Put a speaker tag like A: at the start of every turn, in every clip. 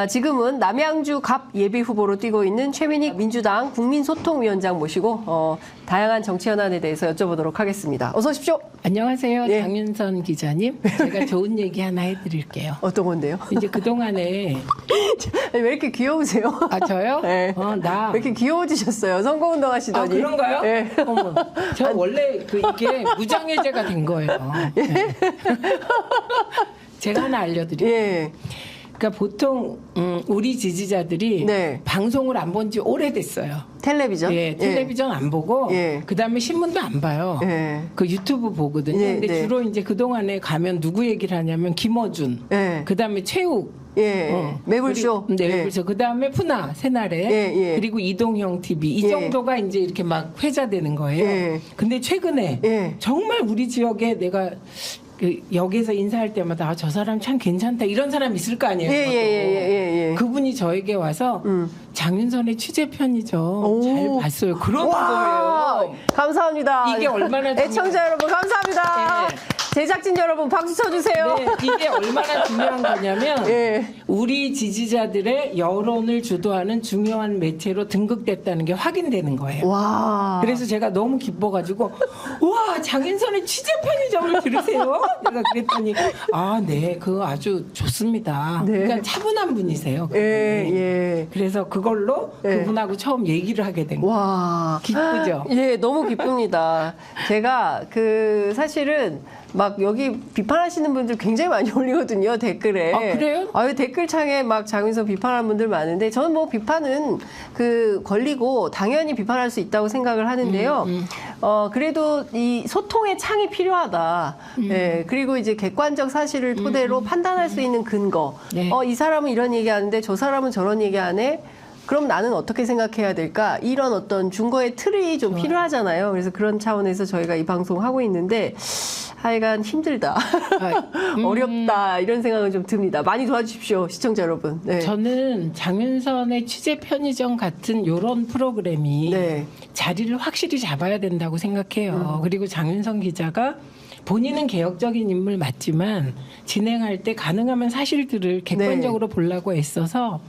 A: 지금은 남양주 갑 예비 후보로 뛰고 있는 최민희 민주당 국민소통위원장 모시고 다양한 정치 현안에 대해서 여쭤보도록 하겠습니다. 어서 오십시오.
B: 안녕하세요.
A: 네.
B: 장윤선 기자님. 제가 좋은 얘기 하나 해드릴게요.
A: 어떤 건데요?
B: 이제 그동안에
A: 왜 이렇게 귀여우세요?
B: 아 저요?
A: 네.
B: 나.
A: 왜 이렇게 귀여워지셨어요? 선거운동 하시더니.
B: 아 그런가요?
A: 네.
B: 어머, 저 원래 이게 무장해제가 된 거예요. 네. 제가 하나 알려드릴게요.
A: 예.
B: 그러니까 보통 우리 지지자들이
A: 네.
B: 방송을 안 본 지 오래됐어요.
A: 텔레비전?
B: 예, 텔레비전 안 보고
A: 예.
B: 그다음에 신문도 안 봐요.
A: 예.
B: 그 유튜브 보거든요.
A: 네,
B: 근데
A: 네.
B: 주로 이제 그동안에 가면 누구 얘기를 하냐면 김어준,
A: 예.
B: 그다음에 최욱,
A: 예. 매불쇼.
B: 네,
A: 예.
B: 매불쇼. 그다음에 푸나 새날에
A: 예, 예.
B: 그리고 이동형 TV 이
A: 예.
B: 정도가 이제 이렇게 막 회자되는 거예요.
A: 예.
B: 근데 최근에
A: 예.
B: 정말 우리 지역에 내가 그 역에서 인사할 때마다 아, 저 사람 참 괜찮다 이런 사람 있을 거 아니에요. 저도.
A: 예.
B: 그분이 저에게 와서 장윤선의 취재편이죠.
A: 오.
B: 잘 봤어요. 그러는
A: 와,
B: 거예요.
A: 감사합니다.
B: 이게 얼마나
A: 애청자 여러분 감사합니다.
B: 네.
A: 제작진 여러분 박수 쳐주세요.
B: 네, 이게 얼마나 중요한 거냐면
A: 예.
B: 우리 지지자들의 여론을 주도하는 중요한 매체로 등극됐다는 게 확인되는 거예요.
A: 와.
B: 그래서 제가 너무 기뻐가지고 와 장윤선의 취재편의점을 들으세요? 내가 그랬더니 아 네 그거 아주 좋습니다.
A: 네.
B: 그러니까 차분한 분이세요. 그분이.
A: 예.
B: 그래서 그걸로
A: 예.
B: 그분하고 처음 얘기를 하게 된 거예요.
A: 와.
B: 기쁘죠?
A: 예, 너무 기쁩니다. 제가 사실은 막 여기 비판하시는 분들 굉장히 많이 올리거든요, 댓글에.
B: 아, 그래요?
A: 댓글창에 막 장윤선 비판하는 분들 많은데 저는 뭐 비판은 권리고 당연히 비판할 수 있다고 생각을 하는데요. 그래도 이 소통의 창이 필요하다. 예, 그리고 이제 객관적 사실을 토대로 판단할 수 있는 근거.
B: 네.
A: 이 사람은 이런 얘기하는데 저 사람은 저런 얘기하네. 그럼 나는 어떻게 생각해야 될까? 이런 어떤 준거의 틀이 좀 필요하잖아요. 그래서 그런 차원에서 저희가 이 방송 하고 있는데 하여간 힘들다. 어렵다. 이런 생각은 좀 듭니다. 많이 도와주십시오. 시청자 여러분. 네.
B: 저는 장윤선의 취재 편의점 같은 이런 프로그램이
A: 네.
B: 자리를 확실히 잡아야 된다고 생각해요. 그리고 장윤선 기자가 본인은 개혁적인 인물 맞지만 진행할 때 가능하면 사실들을 객관적으로 보려고 애써서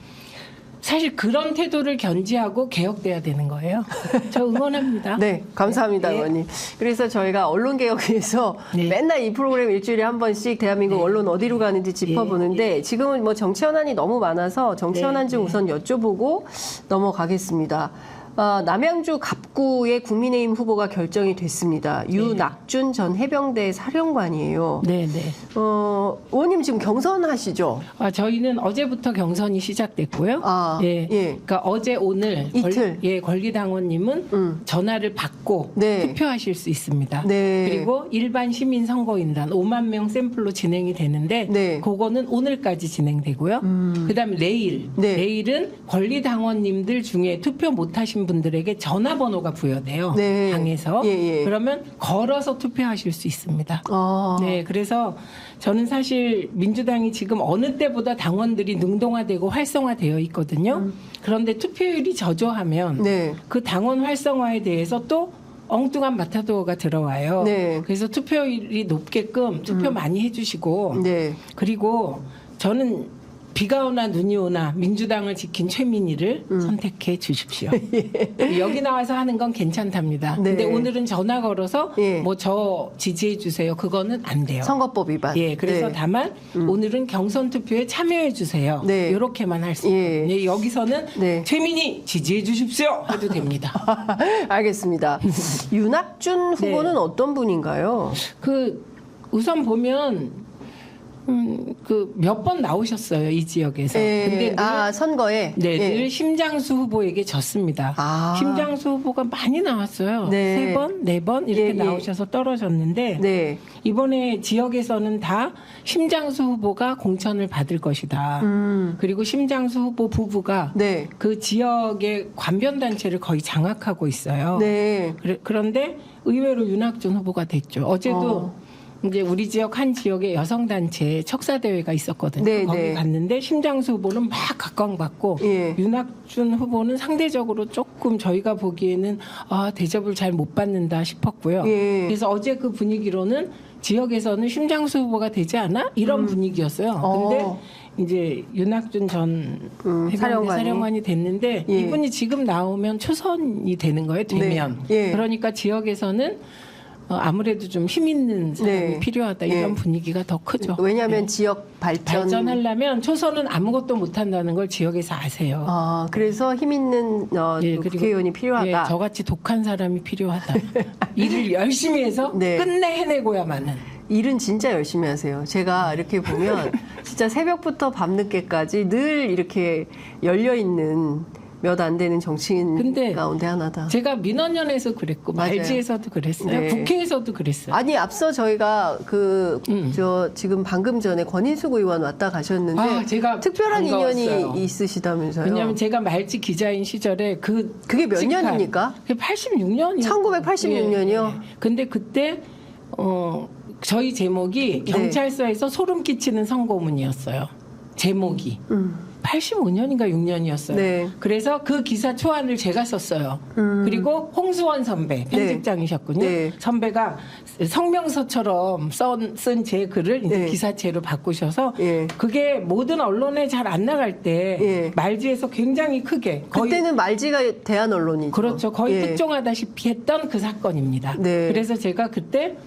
B: 사실 그런 태도를 견지하고 개혁돼야 되는 거예요. 저 응원합니다.
A: 네, 감사합니다,
B: 네.
A: 의원님. 그래서 저희가 언론개혁위해서
B: 네.
A: 맨날 이 프로그램 일주일에 한 번씩 대한민국 언론 어디로 가는지 짚어보는데 지금은 뭐 정치 현안이 너무 많아서 정치 현안 좀 우선 여쭤보고 넘어가겠습니다. 남양주 갑구의 국민의힘 후보가 결정이 됐습니다. 유낙준 전 해병대 사령관이에요.
B: 네.
A: 의원님 지금 경선하시죠?
B: 저희는 어제부터 경선이 시작됐고요.
A: 예.
B: 그러니까 어제 오늘
A: 이틀.
B: 권리당원님은 전화를 받고
A: 네.
B: 투표하실 수 있습니다.
A: 네.
B: 그리고 일반 시민 선거인단 5만 명 샘플로 진행이 되는데
A: 네.
B: 그거는 오늘까지 진행되고요. 그다음에 내일은 권리당원님들 중에 투표 못하신 분들에게 전화번호가 부여돼요.
A: 네.
B: 당에서.
A: 예.
B: 그러면 걸어서 투표하실 수 있습니다. 네, 그래서 저는 사실 민주당이 지금 어느 때보다 당원들이 능동화되고 활성화되어 있거든요. 그런데 투표율이 저조하면
A: 네.
B: 그 당원 활성화에 대해서 또 엉뚱한 마타도어가 들어와요.
A: 네.
B: 그래서 투표율이 높게끔 투표 많이 해주시고
A: 네.
B: 그리고 저는 비가 오나 눈이 오나 민주당을 지킨 최민희를 선택해 주십시오. 여기 나와서 하는 건 괜찮답니다.
A: 네.
B: 근데 오늘은 전화 걸어서
A: 예.
B: 뭐 저 지지해 주세요. 그거는 안 돼요.
A: 선거법 위반.
B: 예, 그래서
A: 네.
B: 다만 오늘은 경선 투표에 참여해 주세요.
A: 네.
B: 이렇게만 할 수
A: 예.
B: 있거든요. 여기서는
A: 네.
B: 최민희 지지해 주십시오 해도 됩니다.
A: 알겠습니다. 유낙준 후보는 어떤 분인가요?
B: 우선 보면 몇 번 나오셨어요 이 지역에서. 근데 늘,
A: 선거에.
B: 네,
A: 예.
B: 늘 심장수 후보에게 졌습니다. 심장수 후보가 많이 나왔어요.
A: 네.
B: 3번, 4번 이렇게
A: 예.
B: 나오셔서 떨어졌는데
A: 네.
B: 이번에 지역에서는 다 심장수 후보가 공천을 받을 것이다. 그리고 심장수 후보 부부가
A: 네.
B: 그 지역의 관변단체를 거의 장악하고 있어요.
A: 네.
B: 그런데 의외로 윤학준 후보가 됐죠. 어제도 이제 우리 지역 한 지역의 여성단체 척사대회가 있었거든요.
A: 네,
B: 거기
A: 네.
B: 갔는데 심장수 후보는 막 각광받고
A: 예.
B: 윤학준 후보는 상대적으로 조금 저희가 보기에는 대접을 잘 못 받는다 싶었고요.
A: 예.
B: 그래서 어제 그 분위기로는 지역에서는 심장수 후보가 되지 않아? 이런 분위기였어요. 근데 이제 윤학준 전 해병대 사령관이 됐는데
A: 예.
B: 이분이 지금 나오면 초선이 되는 거예요. 되면.
A: 네. 예.
B: 그러니까 지역에서는 아무래도 좀 힘 있는 사람이
A: 네.
B: 필요하다 이런
A: 예.
B: 분위기가 더 크죠.
A: 왜냐하면
B: 네.
A: 지역
B: 발전하려면 초선은 아무것도 못한다는 걸 지역에서 아세요.
A: 그래서 힘 있는
B: 예, 그리고
A: 국회의원이 필요하다.
B: 예, 저같이 독한 사람이 필요하다. 일을 열심히 해서
A: 네.
B: 끝내 해내고야만은.
A: 일은 진짜 열심히 하세요. 제가 이렇게 보면 진짜 새벽부터 밤늦게까지 늘 이렇게 열려 있는 몇 안 되는 정치인
B: 근데
A: 가운데 하나다.
B: 제가 민원연에서 그랬고
A: 맞아요.
B: 말지에서도 그랬어요.
A: 네.
B: 국회에서도 그랬어요.
A: 아니 앞서 저희가 지금 방금 전에 권인숙 의원 왔다 가셨는데
B: 제가
A: 특별한
B: 반가웠어요.
A: 인연이 있으시다면서요.
B: 왜냐하면 제가 말지 기자인 시절에
A: 그게 몇 년입니까?
B: 86년이요.
A: 1986년이요?
B: 근데 그때 저희 제목이 경찰서에서 소름 끼치는 선고문이었어요. 제목이. 85년인가 6년이었어요.
A: 네.
B: 그래서 그 기사 초안을 제가 썼어요. 그리고 홍수원 선배 편집장이셨군요.
A: 네.
B: 선배가 성명서처럼 쓴 제 글을 이제
A: 네.
B: 기사체로 바꾸셔서
A: 예.
B: 그게 모든 언론에 잘 안 나갈 때
A: 예.
B: 말지에서 굉장히 크게 거의
A: 그때는 말지가 대한 언론이죠.
B: 그렇죠. 거의
A: 예.
B: 특종하다시피 했던 그 사건입니다.
A: 네.
B: 그래서 제가 그때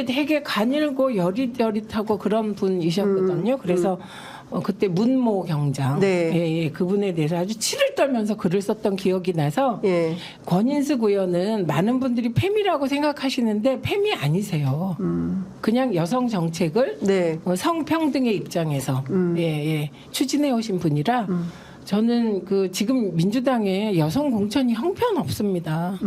B: 되게 가늘고 여릿여릿하고 그런 분이셨거든요. 그래서 그때 문모 경장
A: 네.
B: 예, 그분에 대해서 아주 치를 떨면서 글을 썼던 기억이 나서
A: 예.
B: 권인숙 의원은 많은 분들이 팸이라고 생각하시는데 팸이 아니세요. 그냥 여성 정책을
A: 네.
B: 성평등의 입장에서 추진해 오신 분이라 저는 지금 민주당에 여성 공천이 형편없습니다.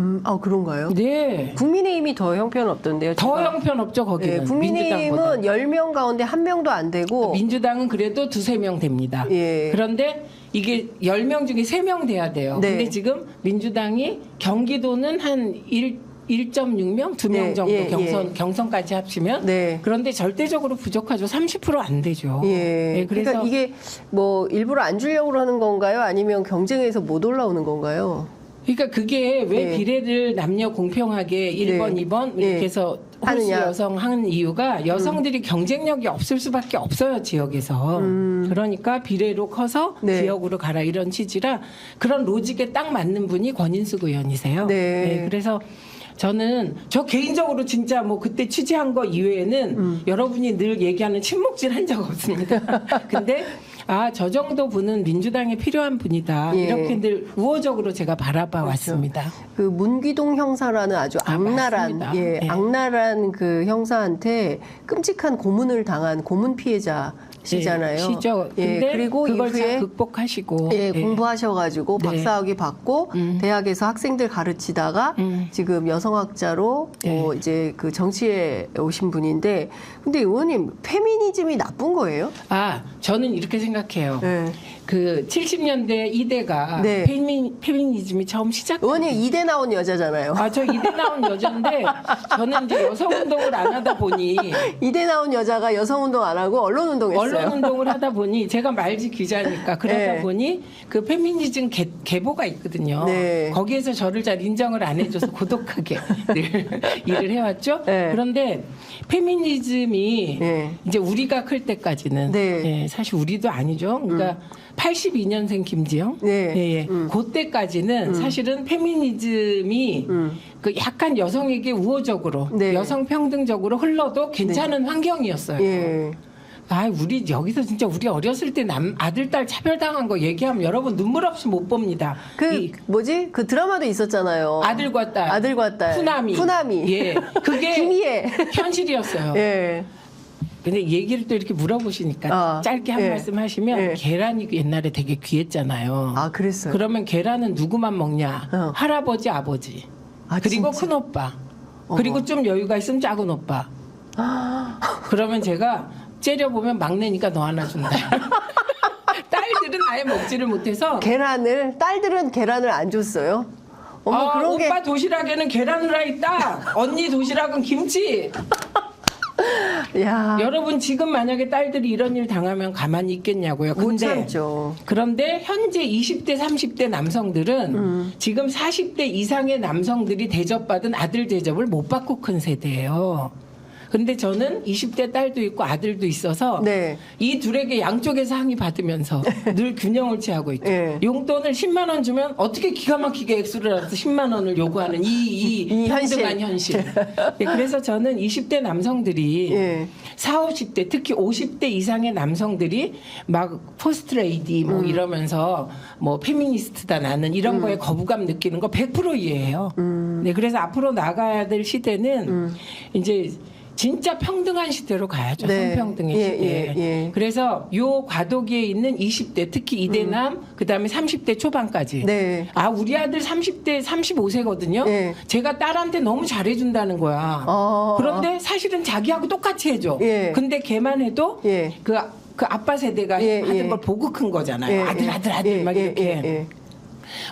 A: 그런가요?
B: 네.
A: 국민의힘이 더 형편없던데요.
B: 더
A: 제가.
B: 형편없죠, 거기는.
A: 예, 국민의힘은
B: 민주당보다.
A: 10명 가운데 1명도 안 되고
B: 민주당은 그래도 2-3명 됩니다.
A: 예.
B: 그런데 이게 10명 중에 3명 돼야 돼요.
A: 네.
B: 근데 지금 민주당이 경기도는 한 1.6명, 2명
A: 네,
B: 정도
A: 예,
B: 경선까지 합치면
A: 네.
B: 그런데 절대적으로 부족하죠. 30% 안 되죠.
A: 예.
B: 그래서
A: 그러니까 이게 뭐 일부러 안 주려고 하는 건가요? 아니면 경쟁에서 못 올라오는 건가요?
B: 그러니까 그게 왜
A: 네.
B: 비례를 남녀 공평하게 1번,
A: 네.
B: 2번
A: 네.
B: 이렇게 해서 홀수
A: 하느냐.
B: 여성 하는 이유가 여성들이 경쟁력이 없을 수밖에 없어요, 지역에서. 그러니까 비례로 커서
A: 네.
B: 지역으로 가라 이런 취지라 그런 로직에 딱 맞는 분이 권인숙 의원이세요.
A: 네.
B: 그래서 저 개인적으로 진짜 뭐 그때 취재한 거 이외에는 여러분이 늘 얘기하는 친목질 한 적 없습니다. 근데 저 정도 분은 민주당에 필요한 분이다.
A: 예.
B: 이렇게 늘 우호적으로 제가 바라봐
A: 그렇죠.
B: 왔습니다.
A: 그 문기동 형사라는 아주 악랄한
B: 맞습니다. 예.
A: 악랄한 그 형사한테 끔찍한 고문을 당한 고문 피해자시잖아요.
B: 시죠.
A: 예,
B: 근데
A: 그리고
B: 그걸
A: 이후에
B: 잘 극복하시고
A: 공부하셔가지고
B: 네.
A: 박사학위 받고 대학에서 학생들 가르치다가 지금 여성학자로
B: 네.
A: 이제 그 정치에 오신 분인데, 근데 의원님 페미니즘이 나쁜 거예요?
B: 저는 이렇게 생각해요.
A: 네.
B: 그 70년대 이대가
A: 네.
B: 페미니즘이 처음 시작.
A: 의원님 이대 나온 여자잖아요.
B: 저 이대 나온 여자인데 저는 이제 여성 운동을 안 하다 보니
A: 이대 나온 여자가 여성 운동 안 하고 언론 운동했어요.
B: 언론 운동을 하다 보니 제가 말지 기자니까 그러다
A: 네.
B: 보니 그 페미니즘 계보가 있거든요.
A: 네.
B: 거기에서 저를 잘 인정을 안 해줘서 고독하게 늘 일을 해왔죠.
A: 네.
B: 그런데 페미니즘이
A: 네.
B: 이제 우리가 클 때까지는
A: 네.
B: 사실 우리도 아니죠. 그러니까 82년생 김지영,
A: 네.
B: 그때까지는 사실은 페미니즘이 그 약간 여성에게 우호적으로
A: 네.
B: 여성 평등적으로 흘러도 괜찮은 환경이었어요.
A: 예.
B: 우리 여기서 진짜 우리 어렸을 때 아들, 딸 차별당한 거 얘기하면 여러분 눈물 없이 못 봅니다.
A: 그 드라마도 있었잖아요.
B: 아들과 딸.
A: 아들과 딸.
B: 후나미. 예. 그게
A: 김희애.
B: 현실이었어요.
A: 예.
B: 근데 얘기를 또 이렇게 물어보시니까 짧게 한
A: 예.
B: 말씀 하시면
A: 예.
B: 계란이 옛날에 되게 귀했잖아요.
A: 그랬어요.
B: 그러면 계란은 누구만 먹냐? 할아버지, 아버지. 그리고
A: 진짜?
B: 큰 오빠. 그리고 좀 여유가 있으면 작은 오빠. 그러면 제가 째려보면 막내니까 너 하나 준다. 딸들은 아예 먹지를 못해서
A: 딸들은 계란을 안 줬어요? 그런
B: 오빠 도시락에는 계란 후라이 딱, 언니 도시락은 김치.
A: 야,
B: 여러분 지금 만약에 딸들이 이런 일 당하면 가만히 있겠냐고요.
A: 못
B: 근데
A: 참죠.
B: 그런데 현재 20대, 30대 남성들은 지금 40대 이상의 남성들이 대접받은 아들 대접을 못 받고 큰 세대예요. 근데 저는 20대 딸도 있고 아들도 있어서
A: 네.
B: 이 둘에게 양쪽에서 항의 받으면서 늘 균형을 취하고 있죠.
A: 네.
B: 용돈을 10만 원 주면 어떻게 기가 막히게 액수를 알아서 10만 원을 요구하는 이 평등한 현실. 네, 그래서 저는 20대 남성들이
A: 예.
B: 40, 50대 특히 50대 이상의 남성들이 막 포스트 레이디 뭐 이러면서 뭐 페미니스트다 나는 이런 거에 거부감 느끼는 거 100% 이해해요. 네, 그래서 앞으로 나가야 될 시대는 이제 진짜 평등한 시대로 가야죠.
A: 네.
B: 성평등의
A: 예,
B: 시대.
A: 예, 예.
B: 그래서 요 과도기에 있는 20대 특히 이대남 그다음에 30대 초반까지.
A: 네.
B: 아 우리 아들 30대 35세거든요.
A: 예.
B: 제가 딸한테 너무 잘해준다는 거야. 그런데 사실은 자기하고 똑같이 해줘.
A: 예.
B: 근데 걔만 해도
A: 예.
B: 그 아빠 세대가
A: 예,
B: 하던
A: 예.
B: 걸 보고 큰 거잖아요.
A: 예,
B: 아들
A: 예,
B: 막
A: 예,
B: 이렇게.
A: 예, 예.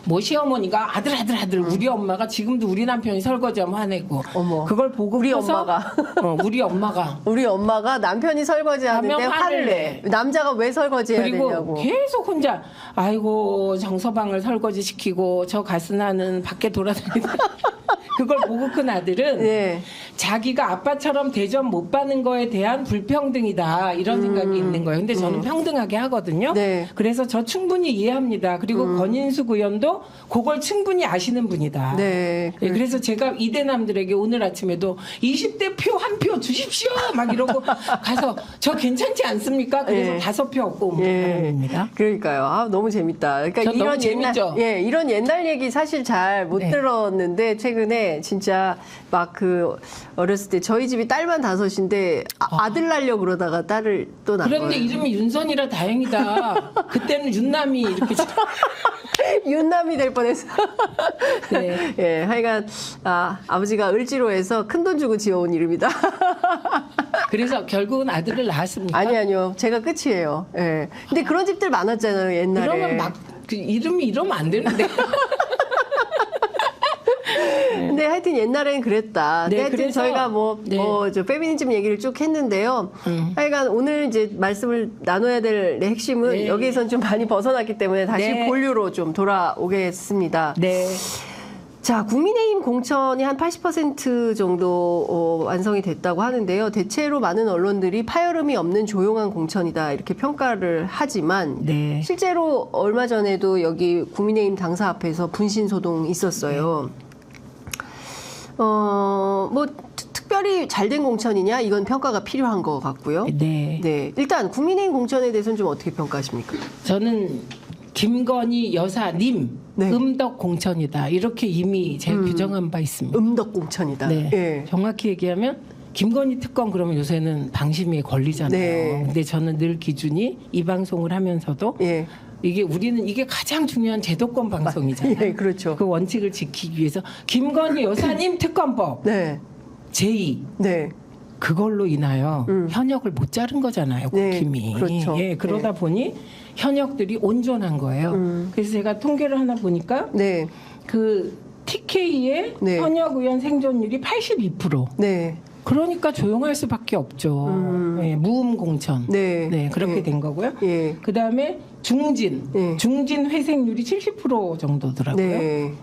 B: 뭐 시어머니가 아들 우리 엄마가 지금도 우리 남편이 설거지하면 화내고
A: 어머.
B: 그걸 보고
A: 우리
B: 커서
A: 엄마가.
B: 우리 엄마가
A: 우리 엄마가 남편이 설거지하는데
B: 하면
A: 화를 내. 남자가 왜 설거지해야
B: 그리고
A: 되냐고.
B: 계속 혼자 아이고 정서방을 설거지 시키고 저 가스나는 밖에 돌아다니다 그걸 보고 큰 아들은
A: 예.
B: 자기가 아빠처럼 대접 못 받는 거에 대한 불평등이다 이런 생각이 있는 거예요. 근데 저는 평등하게 하거든요.
A: 네.
B: 그래서 저 충분히 이해합니다. 그리고 권인숙 의원도 그걸 충분히 아시는 분이다.
A: 네.
B: 예, 그래서 제가 이대남들에게 오늘 아침에도 20대 표 한 표 주십시오 막 이러고 가서 저 괜찮지 않습니까? 그래서
A: 예.
B: 5표 얻고 온
A: 예.
B: 사람입니다.
A: 그러니까요. 아, 너무 재밌다. 그러니까
B: 저
A: 이런
B: 너무 재밌죠?
A: 이런 옛날 얘기 사실 잘 못
B: 네.
A: 들었는데 최근에 진짜 막 그 어렸을 때 저희 집이 딸만 5인데 아들 낳으려 그러다가 딸을 또 낳은
B: 그런데
A: 거예요.
B: 이름이 윤선이라 다행이다. 그때는 윤남이 이렇게
A: 윤남이 될 뻔했어.
B: 네.
A: 예, 하여간 아버지가 을지로에서 큰 돈 주고 지어온 이름이다.
B: 그래서 결국은 아들을 낳았습니까?
A: 아니요. 제가 끝이에요. 예. 근데 그런 집들 많았잖아요, 옛날에.
B: 그러면 막 그 이름이 이러면 안 되는데.
A: 근데 하여튼 옛날엔 그랬다.
B: 네,
A: 근데 하여튼
B: 그래서-
A: 저희가
B: 네.
A: 저 페미니즘 얘기를 쭉 했는데요. 하여간 오늘 이제 말씀을 나눠야 될 핵심은
B: 네.
A: 여기에선 좀 많이 벗어났기 때문에 다시
B: 네.
A: 본류로 좀 돌아오겠습니다.
B: 네.
A: 자, 국민의힘 공천이 한 80% 정도 완성이 됐다고 하는데요. 대체로 많은 언론들이 파열음이 없는 조용한 공천이다 이렇게 평가를 하지만
B: 네.
A: 실제로 얼마 전에도 여기 국민의힘 당사 앞에서 분신 소동 있었어요. 뭐 특별히 잘된 공천이냐 이건 평가가 필요한 것 같고요.
B: 네.
A: 네, 일단 국민의힘 공천에 대해서는 좀 어떻게 평가하십니까?
B: 저는 김건희 여사님
A: 네.
B: 음덕 공천이다. 이렇게 이미 제가 규정한 바 있습니다.
A: 음덕 공천이다.
B: 네.
A: 예.
B: 정확히 얘기하면 김건희 특검 그러면 요새는 방심위에 걸리잖아요.
A: 네.
B: 근데 저는 늘 기준이 이 방송을 하면서도
A: 예.
B: 우리는 이게 가장 중요한 제도권 방송이잖아요.
A: 예, 그렇죠.
B: 그 원칙을 지키기 위해서 김건희 여사님 특검법
A: 네.
B: 제2
A: 네.
B: 그걸로 인하여 현역을 못 자른 거잖아요.
A: 네,
B: 국힘이.
A: 그렇죠.
B: 예, 그러다 보니 현역들이 온전한 거예요. 그래서 제가 통계를 하나 보니까
A: 네.
B: 그 TK의
A: 네.
B: 현역 의원 생존율이 82%.
A: 네.
B: 그러니까 조용할 수밖에 없죠. 예, 무음 공천.
A: 네.
B: 그렇게
A: 예.
B: 된 거고요.
A: 예.
B: 그다음에 중진.
A: 예.
B: 중진 회생률이 70% 정도더라고요.
A: 네.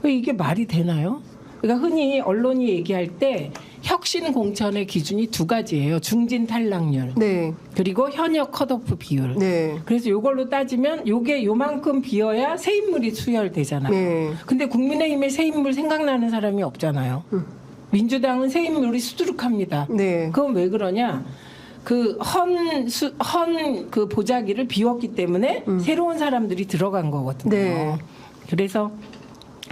B: 이게 말이 되나요? 그러니까 흔히 언론이 얘기할 때 혁신 공천의 기준이 2가지예요. 중진 탈락률.
A: 네.
B: 그리고 현역 컷오프 비율.
A: 네.
B: 그래서 이걸로 따지면 요게 요만큼 비어야 새 인물이 수혈되잖아요.
A: 네.
B: 근데 국민의힘에 새 인물 생각나는 사람이 없잖아요. 민주당은 새 인물이 수두룩합니다.
A: 네.
B: 그건 왜 그러냐? 그 그 보자기를 비웠기 때문에 새로운 사람들이 들어간 거거든요.
A: 네.
B: 그래서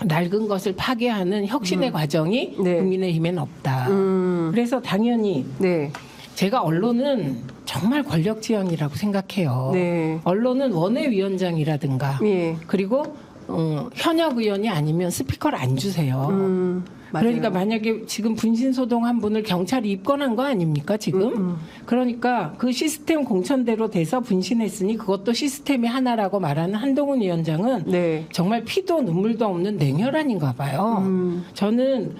B: 낡은 것을 파괴하는 혁신의 과정이
A: 네.
B: 국민의힘엔 없다.
A: 음.
B: 그래서 당연히
A: 네.
B: 제가 언론은 정말 권력지향이라고 생각해요.
A: 네.
B: 언론은 원외위원장이라든가
A: 예.
B: 그리고 현역 의원이 아니면 스피커를 안 주세요.
A: 맞아요.
B: 그러니까 만약에 지금 분신소동 한 분을 경찰이 입건한 거 아닙니까 지금? 그러니까 그 시스템 공천대로 돼서 분신했으니 그것도 시스템의 하나라고 말하는 한동훈 위원장은
A: 네.
B: 정말 피도 눈물도 없는 냉혈한인가 봐요. 저는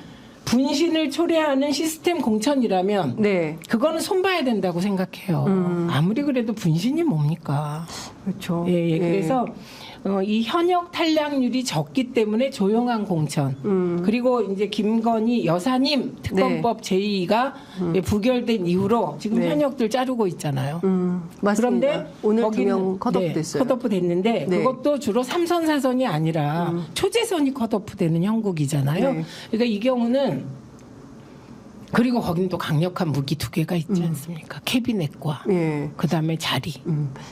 B: 분신을 초래하는 시스템 공천이라면
A: 네.
B: 그거는 손봐야 된다고 생각해요. 아무리 그래도 분신이 뭡니까?
A: 그렇죠.
B: 예, 예. 그래서 이 현역 탈락률이 적기 때문에 조용한 공천. 그리고 이제 김건희 여사님 특검법 제2가 부결된 이후로 지금
A: 네.
B: 현역들 자르고 있잖아요.
A: 맞습니다.
B: 그런데
A: 오늘
B: 거기는
A: 2명 컷오프 됐어요.
B: 컷오프 됐는데
A: 네.
B: 그것도 주로 3선 4선이 아니라 초재선이 컷오프 되는 형국이잖아요.
A: 네.
B: 그러니까 이 경우는 그리고 거기는 또 강력한 무기 두 개가 있지 않습니까? 캐비넷과
A: 예.
B: 그다음에 자리.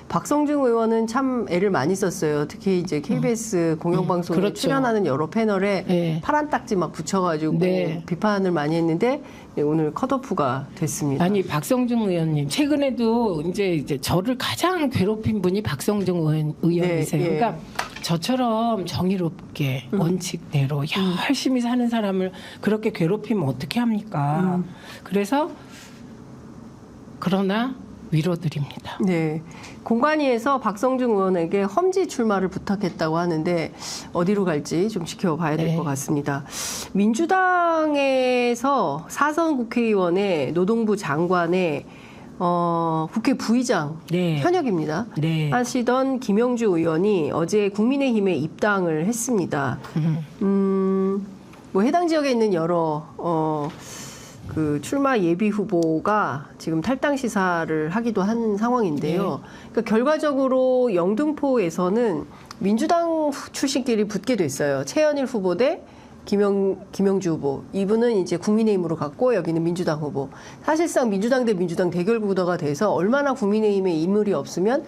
A: 박성중 의원은 참 애를 많이 썼어요. 특히 이제 KBS 공영방송에
B: 그렇죠.
A: 출연하는 여러 패널에
B: 네.
A: 파란 딱지 막 붙여가지고
B: 네.
A: 비판을 많이 했는데 네, 오늘 컷오프가 됐습니다.
B: 아니 박성중 의원님 최근에도 이제 저를 가장 괴롭힌 분이 박성중 의원이세요.
A: 네, 예.
B: 그러니까 저처럼 정의롭게 원칙대로 열심히 사는 사람을 그렇게 괴롭히면 어떻게 합니까? 그래서 그러나 위로드립니다.
A: 네. 공관위에서 박성중 의원에게 험지 출마를 부탁했다고 하는데 어디로 갈지 좀 지켜봐야 될
B: 네.
A: 것 같습니다. 민주당에서 사선 국회의원의 노동부 장관의 국회 부의장
B: 네.
A: 현역입니다.
B: 네.
A: 하시던 김영주 의원이 어제 국민의힘에 입당을 했습니다. 뭐 해당 지역에 있는 여러 그 출마 예비 후보가 지금 탈당 시사를 하기도 한 상황인데요. 그러니까 결과적으로 영등포에서는 민주당 출신끼리 붙게 됐어요. 최현일 후보 대 김영주 후보. 이분은 이제 국민의힘으로 갔고 여기는 민주당 후보. 사실상 민주당 대 민주당 대결 구도가 돼서 얼마나 국민의힘에 인물이 없으면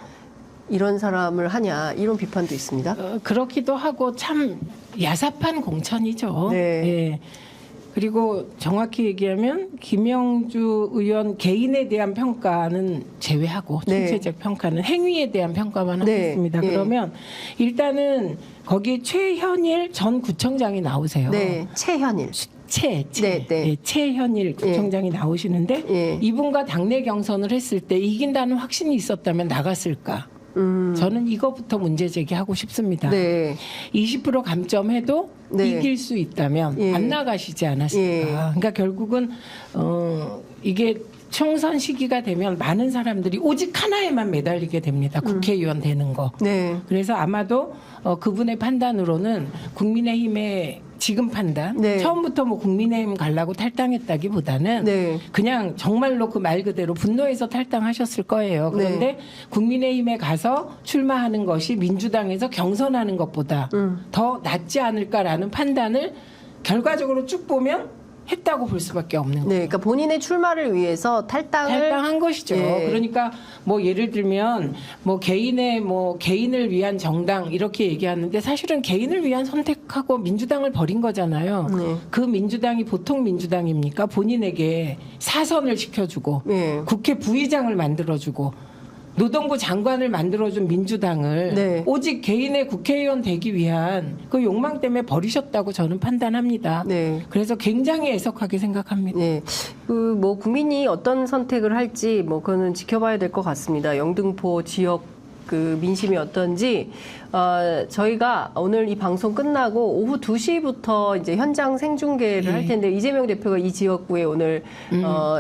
A: 이런 사람을 하냐 이런 비판도 있습니다.
B: 그렇기도 하고 참 야삽한 공천이죠.
A: 네.
B: 예. 그리고 정확히 얘기하면 김영주 의원 개인에 대한 평가는 제외하고
A: 네.
B: 총체적 평가는 행위에 대한 평가만
A: 네.
B: 하겠습니다.
A: 예.
B: 그러면 일단은 거기 최현일 전 구청장이 나오세요.
A: 네, 최현일.
B: 네,
A: 네.
B: 예, 최현일 구청장이 나오시는데
A: 예.
B: 이분과 당내 경선을 했을 때 이긴다는 확신이 있었다면 나갔을까? 저는 이거부터 문제 제기하고 싶습니다.
A: 네.
B: 20% 감점해도
A: 네.
B: 이길 수 있다면
A: 예.
B: 안 나가시지 않았을까.
A: 예.
B: 그러니까 결국은 이게 총선 시기가 되면 많은 사람들이 오직 하나에만 매달리게 됩니다. 국회의원 되는 거.
A: 네.
B: 그래서 아마도 그분의 판단으로는 국민의힘의 지금 판단,
A: 네.
B: 처음부터 뭐 국민의힘 가려고 탈당했다기보다는
A: 네.
B: 그냥 정말로 그 말 그대로 분노해서 탈당하셨을 거예요. 그런데
A: 네.
B: 국민의힘에 가서 출마하는 것이 민주당에서 경선하는 것보다 더 낫지 않을까라는 판단을 결과적으로 쭉 보면 했다고 볼 수밖에 없는 거예요.
A: 네, 그러니까 본인의 출마를 위해서
B: 탈당한 것이죠.
A: 예.
B: 그러니까 뭐 예를 들면 뭐 개인을 위한 정당 이렇게 얘기하는데 사실은 개인을 위한 선택하고 민주당을 버린 거잖아요.
A: 네.
B: 그 민주당이 보통 민주당입니까? 본인에게 사선을 시켜주고
A: 네.
B: 국회 부의장을 만들어주고 노동부 장관을 만들어준 민주당을
A: 네.
B: 오직 개인의 국회의원 되기 위한 그 욕망 때문에 버리셨다고 저는 판단합니다.
A: 네.
B: 그래서 굉장히 애석하게 생각합니다.
A: 네. 그 뭐 국민이 어떤 선택을 할지 뭐 그거는 지켜봐야 될 것 같습니다. 영등포 지역 그 민심이 어떤지 저희가 오늘 이 방송 끝나고 오후 2시부터 이제 현장 생중계를 할 텐데 이재명 대표가 이 지역구에 오늘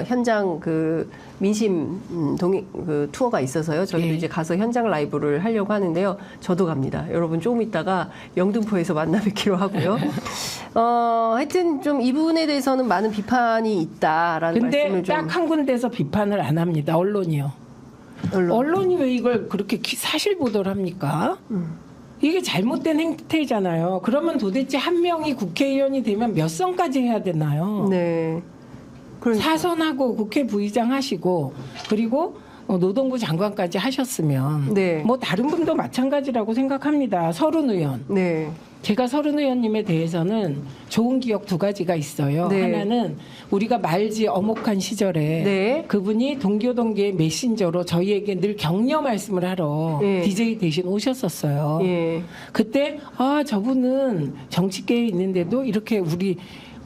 A: 현장 그 민심 그 투어가 있어서요. 저희도 이제 가서 현장 라이브를 하려고 하는데요. 저도 갑니다. 여러분 조금 있다가 영등포에서 만나 뵙기로 하고요. 하여튼 좀 이 부분에 대해서는 많은 비판이 있다라는
B: 근데
A: 말씀을 좀
B: 딱 한 군데서 비판을 안 합니다. 언론이요. 언론이 왜 이걸 그렇게 사실 보도를 합니까? 이게 잘못된 행태잖아요. 그러면 도대체 한 명이 국회의원이 되면 몇 선까지 해야 되나요?
A: 네. 그러니까.
B: 사선하고 국회 부의장 하시고 그리고 노동부 장관까지 하셨으면
A: 네.
B: 뭐 다른 분도 마찬가지라고 생각합니다. 서른 의원.
A: 네.
B: 제가 서른 의원님에 대해서는 좋은 기억 두 가지가 있어요.
A: 네.
B: 하나는 우리가 말지 어목한 시절에
A: 네.
B: 그분이 동교동계의 메신저로 저희에게 늘 격려 말씀을 하러
A: 네.
B: DJ 대신 오셨었어요.
A: 예.
B: 그때 저분은 정치계에 있는데도 이렇게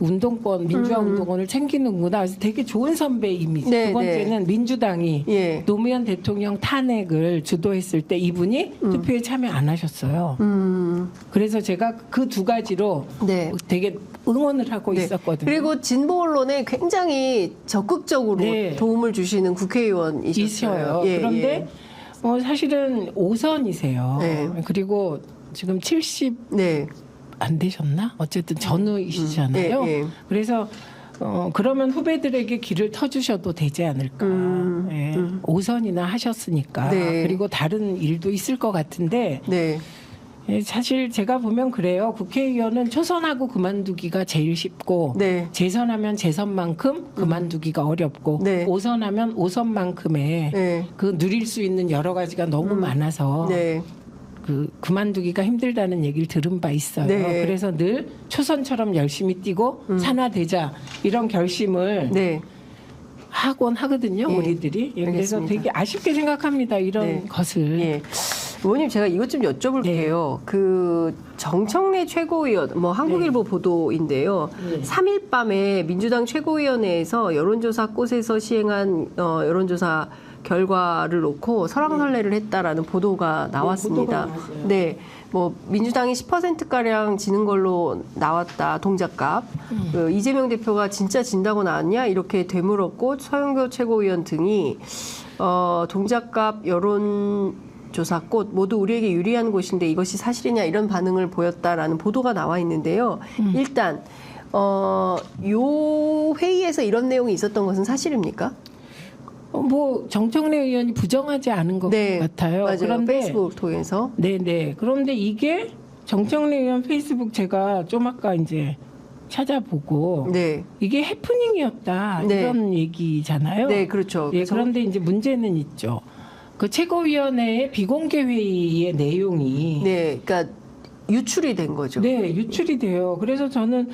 B: 운동권, 민주화 운동권을 챙기는구나. 그래서 되게 좋은 선배 이미지.
A: 네,
B: 두 번째는 민주당이
A: 예.
B: 노무현 대통령 탄핵을 주도했을 때 이분이 투표에 참여 안 하셨어요. 그래서 제가 그 두 가지로
A: 네.
B: 되게 응원을 하고
A: 네.
B: 있었거든요.
A: 그리고 진보 언론에 굉장히 적극적으로
B: 네.
A: 도움을 주시는 국회의원이셨어요.
B: 있어요.
A: 예,
B: 그런데 사실은 5선이세요.
A: 네.
B: 그리고 지금 70
A: 네.
B: 안 되셨나? 어쨌든 전후이시잖아요.
A: 예, 예.
B: 그래서 그러면 후배들에게 길을 터주셔도 되지 않을까. 예. 5선이나 하셨으니까.
A: 네.
B: 그리고 다른 일도 있을 것 같은데
A: 네.
B: 예, 사실 제가 보면 그래요. 국회의원은 초선하고 그만두기가 제일 쉽고
A: 네.
B: 재선하면 재선만큼 그만두기가 어렵고
A: 네.
B: 5선하면 5선만큼의
A: 네.
B: 그 누릴 수 있는 여러 가지가 너무 많아서
A: 네.
B: 그만두기가 힘들다는 얘기를 들은 바 있어요.
A: 네.
B: 그래서 늘 초선처럼 열심히 뛰고 산화되자 이런 결심을
A: 네.
B: 하곤 하거든요.
A: 예.
B: 우리들이. 예, 그래서
A: 알겠습니다.
B: 되게 아쉽게 생각합니다. 이런
A: 네.
B: 것을.
A: 예. 의원님 제가 이것 좀 여쭤볼게요.
B: 네.
A: 그 정청래 최고위원 뭐 한국일보 보도인데요.
B: 네.
A: 3일 밤에 민주당 최고위원회에서 여론조사 꽃에서 시행한 여론조사 결과를 놓고 설왕설래를 했다라는 보도가 나왔습니다.
B: 보도가 나왔어요.
A: 네. 뭐 민주당이 10%가량 지는 걸로 나왔다. 동작값. 그 이재명 대표가 진짜 진다고 나왔냐? 이렇게 되물었고 서영교 최고위원 등이 동작값 여론조사 꽃 모두 우리에게 유리한 곳인데 이것이 사실이냐 이런 반응을 보였다라는 보도가 나와 있는데요. 일단 요 회의에서 이런 내용이 있었던 것은 사실입니까?
B: 뭐 정청래 의원이 부정하지 않은 것 같아요.
A: 맞아요.
B: 그런데
A: 페이스북 통해서.
B: 네네. 그런데 이게 정청래 의원 페이스북 제가 좀 아까 이제 찾아보고
A: 네.
B: 이게 해프닝이었다
A: 네.
B: 이런 얘기잖아요.
A: 네, 그렇죠.
B: 예, 그런데 이제 문제는 있죠. 그 최고위원회의 비공개 회의의 내용이
A: 네, 그러니까 유출이 된 거죠.
B: 네, 유출이 돼요. 그래서 저는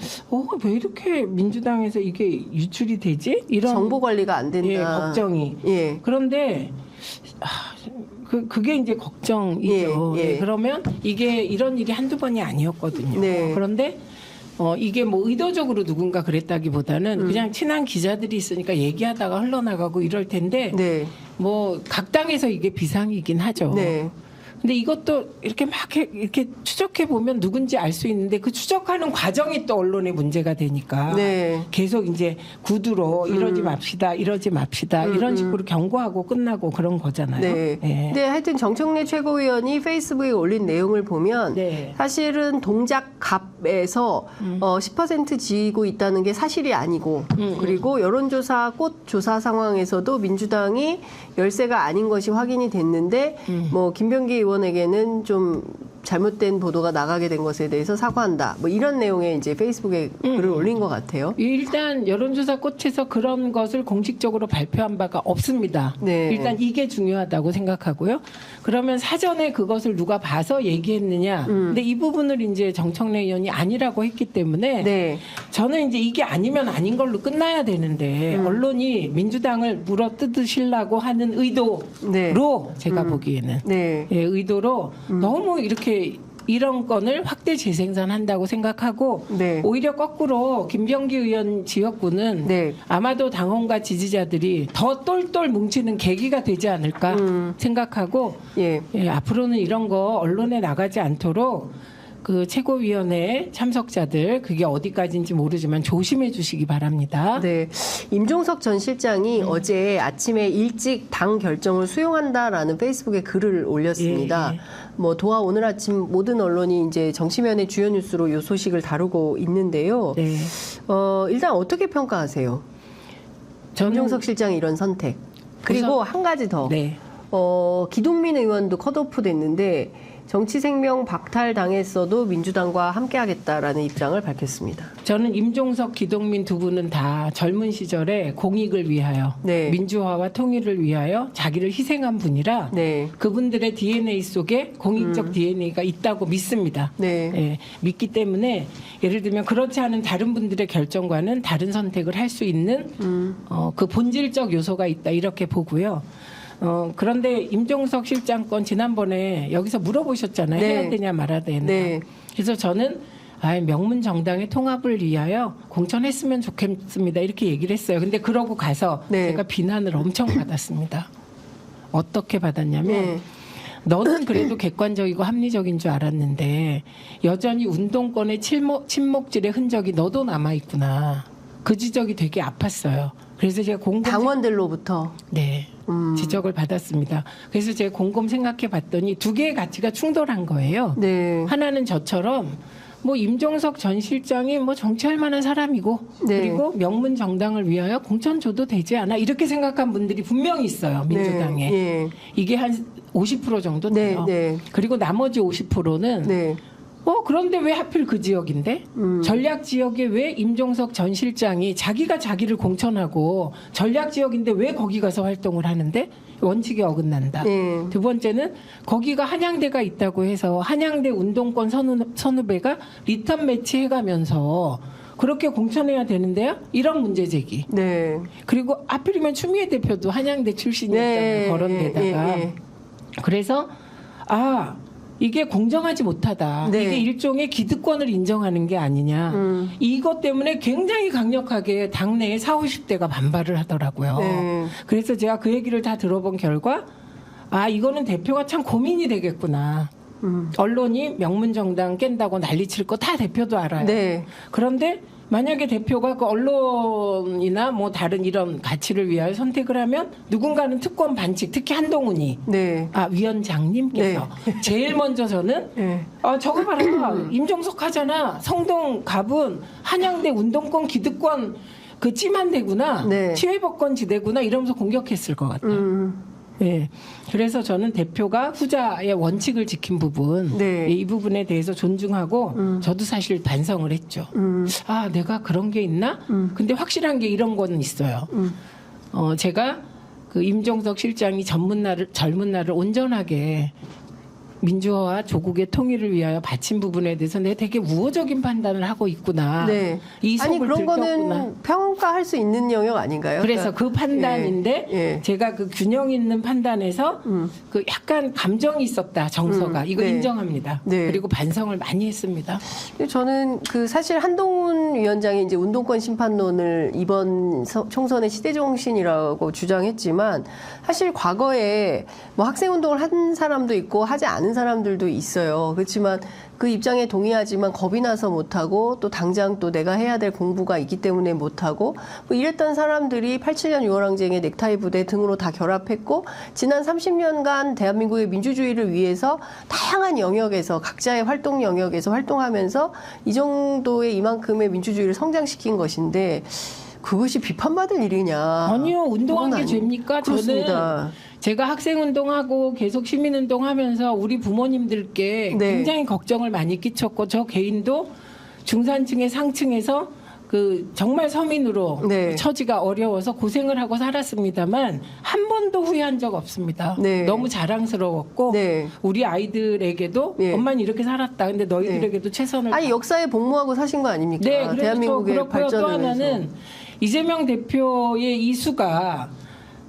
B: 왜 이렇게 민주당에서 이게 유출이 되지? 이런
A: 정보 관리가 안 된다.
B: 예, 걱정이.
A: 예.
B: 그런데 그게 이제 걱정이죠.
A: 예, 예.
B: 네, 그러면 이게 이런 일이 한두 번이 아니었거든요.
A: 네.
B: 그런데 이게 뭐 의도적으로 누군가 그랬다기보다는 그냥 친한 기자들이 있으니까 얘기하다가 흘러나가고 이럴 텐데
A: 네.
B: 뭐 각 당에서 이게 비상이긴 하죠.
A: 네.
B: 근데 이것도 이렇게 막 이렇게 추적해 보면 누군지 알 수 있는데 그 추적하는 과정이 또 언론의 문제가 되니까
A: 네.
B: 계속 이제 구두로 이러지 맙시다, 이러지 맙시다 이런 식으로 경고하고 끝나고 그런 거잖아요.
A: 네.
B: 예.
A: 근데 하여튼 정청래 최고위원이 페이스북에 올린 내용을 보면
B: 네.
A: 사실은 동작갑에서 10% 지고 있다는 게 사실이 아니고 그리고 여론조사 꽃 조사 상황에서도 민주당이 열세가 아닌 것이 확인이 됐는데 뭐 김병기 의원에게는 좀 잘못된 보도가 나가게 된 것에 대해서 사과한다. 뭐 이런 내용의 이제 페이스북에 글을 올린 것 같아요.
B: 일단 여론조사 꽃에서 그런 것을 공식적으로 발표한 바가 없습니다.
A: 네.
B: 일단 이게 중요하다고 생각하고요. 그러면 사전에 그것을 누가 봐서 얘기했느냐. 근데 이 부분을 이제 정청래 의원이 아니라고 했기 때문에
A: 네.
B: 저는 이제 이게 아니면 아닌 걸로 끝나야 되는데 언론이 민주당을 물어뜯으시려고 하는 의도로
A: 네.
B: 제가 보기에는
A: 네.
B: 예, 의도로 너무 이렇게 이런 건을 확대 재생산한다고 생각하고
A: 네.
B: 오히려 거꾸로 김병기 의원 지역구는
A: 네.
B: 아마도 당원과 지지자들이 더 똘똘 뭉치는 계기가 되지 않을까 생각하고
A: 예.
B: 예, 앞으로는 이런 거 언론에 나가지 않도록 그 최고위원회 참석자들 그게 어디까지인지 모르지만 조심해 주시기 바랍니다.
A: 네. 임종석 전 실장이 어제 아침에 일찍 당 결정을 수용한다라는 페이스북에 글을 올렸습니다.
B: 예, 예.
A: 뭐 도하 오늘 아침 모든 언론이 이제 정치면의 주요 뉴스로 이 소식을 다루고 있는데요.
B: 네.
A: 일단 어떻게 평가하세요? 임종석 실장의 이런 선택. 그리고 한 가지 더.
B: 네.
A: 기동민 의원도 컷오프 됐는데 정치 생명 박탈당했어도 민주당과 함께하겠다라는 입장을 밝혔습니다.
B: 저는 임종석, 기동민 두 분은 다 젊은 시절에 공익을 위하여
A: 네.
B: 민주화와 통일을 위하여 자기를 희생한 분이라
A: 네.
B: 그분들의 DNA 속에 공익적 DNA가 있다고 믿습니다.
A: 네.
B: 예, 믿기 때문에 예를 들면 그렇지 않은 다른 분들의 결정과는 다른 선택을 할 수 있는 그 본질적 요소가 있다 이렇게 보고요. 그런데 임종석 실장 건 지난번에 여기서 물어보셨잖아요.
A: 네.
B: 해야 되냐 말아야 되냐.
A: 네.
B: 그래서 저는 명문 정당의 통합을 위하여 공천했으면 좋겠습니다. 이렇게 얘기를 했어요. 근데 그러고 가서
A: 네.
B: 제가 비난을 엄청 받았습니다. 어떻게 받았냐면
A: 네.
B: 너는 그래도 객관적이고 합리적인 줄 알았는데 여전히 운동권의 침묵질의 흔적이 너도 남아있구나. 그 지적이 되게 아팠어요. 그래서 제가
A: 당원들로부터.
B: 네, 지적을 받았습니다. 그래서 제가 곰곰 생각해 봤더니 두 개의 가치가 충돌한 거예요.
A: 네.
B: 하나는 저처럼 뭐 임종석 전 실장이 뭐 정치할 만한 사람이고
A: 네.
B: 그리고 명문 정당을 위하여 공천 줘도 되지 않아 이렇게 생각한 분들이 분명히 있어요. 민주당에.
A: 네.
B: 이게 한 50% 정도
A: 네.
B: 돼요.
A: 네.
B: 그리고 나머지 50%는
A: 네.
B: 그런데 왜 하필 그 지역인데? 전략 지역에 왜 임종석 전 실장이 자기가 자기를 공천하고 전략 지역인데 왜 거기 가서 활동을 하는데? 원칙에 어긋난다.
A: 네.
B: 두 번째는 거기가 한양대가 있다고 해서 한양대 운동권 선후배가 리턴 매치 해가면서 그렇게 공천해야 되는데요? 이런 문제 제기.
A: 네.
B: 그리고 하필이면 추미애 대표도 한양대 출신이었잖아요.
A: 네.
B: 거론되다가.
A: 네.
B: 그래서 이게 공정하지 못하다.
A: 네.
B: 이게 일종의 기득권을 인정하는 게 아니냐. 이것 때문에 굉장히 강력하게 당내에 40, 50대가 반발을 하더라고요.
A: 네.
B: 그래서 제가 그 얘기를 다 들어본 결과 이거는 대표가 참 고민이 되겠구나. 언론이 명문정당 깬다고 난리칠 거 다 대표도 알아요.
A: 네.
B: 그런데 만약에 대표가 그 언론이나 뭐 다른 이런 가치를 위하여 선택을 하면 누군가는 특권 반칙, 특히 한동훈이
A: 네.
B: 위원장님께서 제일 먼저 저는
A: 네.
B: 저거 봐라 임종석 하잖아 성동 갑은 한양대 운동권 기득권 그 찜한 데구나
A: 네.
B: 치외법권 지대구나 이러면서 공격했을 것 같아요. 네. 그래서 저는 대표가 후자의 원칙을 지킨 부분,
A: 네.
B: 이 부분에 대해서 존중하고 저도 사실 반성을 했죠. 내가 그런 게 있나? 근데 확실한 게 이런 거는 있어요. 제가 그 임종석 실장이 젊은 날을 온전하게 민주화와 조국의 통일을 위하여 바친 부분에 대해서 내가 되게 우호적인 판단을 하고 있구나.
A: 네.
B: 이 속을
A: 그런
B: 들켰구나.
A: 거는 평가할 수 있는 영역 아닌가요?
B: 그래서 그 판단인데
A: 예.
B: 제가 그 균형 있는 판단에서 그 약간 감정이 있었다 정서가 이거
A: 네.
B: 인정합니다.
A: 네.
B: 그리고 반성을 많이 했습니다.
A: 저는 그 사실 한동훈 위원장이 이제 운동권 심판론을 이번 총선의 시대 정신이라고 주장했지만 사실 과거에 뭐 학생 운동을 한 사람도 있고 하지 않은 사람들도 있어요. 그렇지만 그 입장에 동의하지만 겁이 나서 못하고 또 당장 또 내가 해야 될 공부가 있기 때문에 못하고 뭐 이랬던 사람들이 87년 6월항쟁의 넥타이 부대 등으로 다 결합했고 지난 30년간 대한민국의 민주주의를 위해서 다양한 영역에서 각자의 활동 영역에서 활동하면서 이 정도의 이만큼의 민주주의를 성장시킨 것인데 그것이 비판받을 일이냐.
B: 아니요. 운동한 게 죄입니까?
A: 그렇습니다.
B: 저는 제가 학생운동하고 계속 시민운동하면서 우리 부모님들께
A: 네.
B: 굉장히 걱정을 많이 끼쳤고 저 개인도 중산층의 상층에서 그 정말 서민으로
A: 네.
B: 처지가 어려워서 고생을 하고 살았습니다만 한 번도 후회한 적 없습니다.
A: 네.
B: 너무 자랑스러웠고
A: 네.
B: 우리 아이들에게도
A: 네.
B: 엄마는 이렇게 살았다. 근데 너희들에게도 최선을
A: 아니 역사에 복무하고 사신 거 아닙니까?
B: 네, 그래서
A: 대한민국의
B: 그렇고요.
A: 발전을
B: 또 하나는
A: 위해서.
B: 이재명 대표의 이수가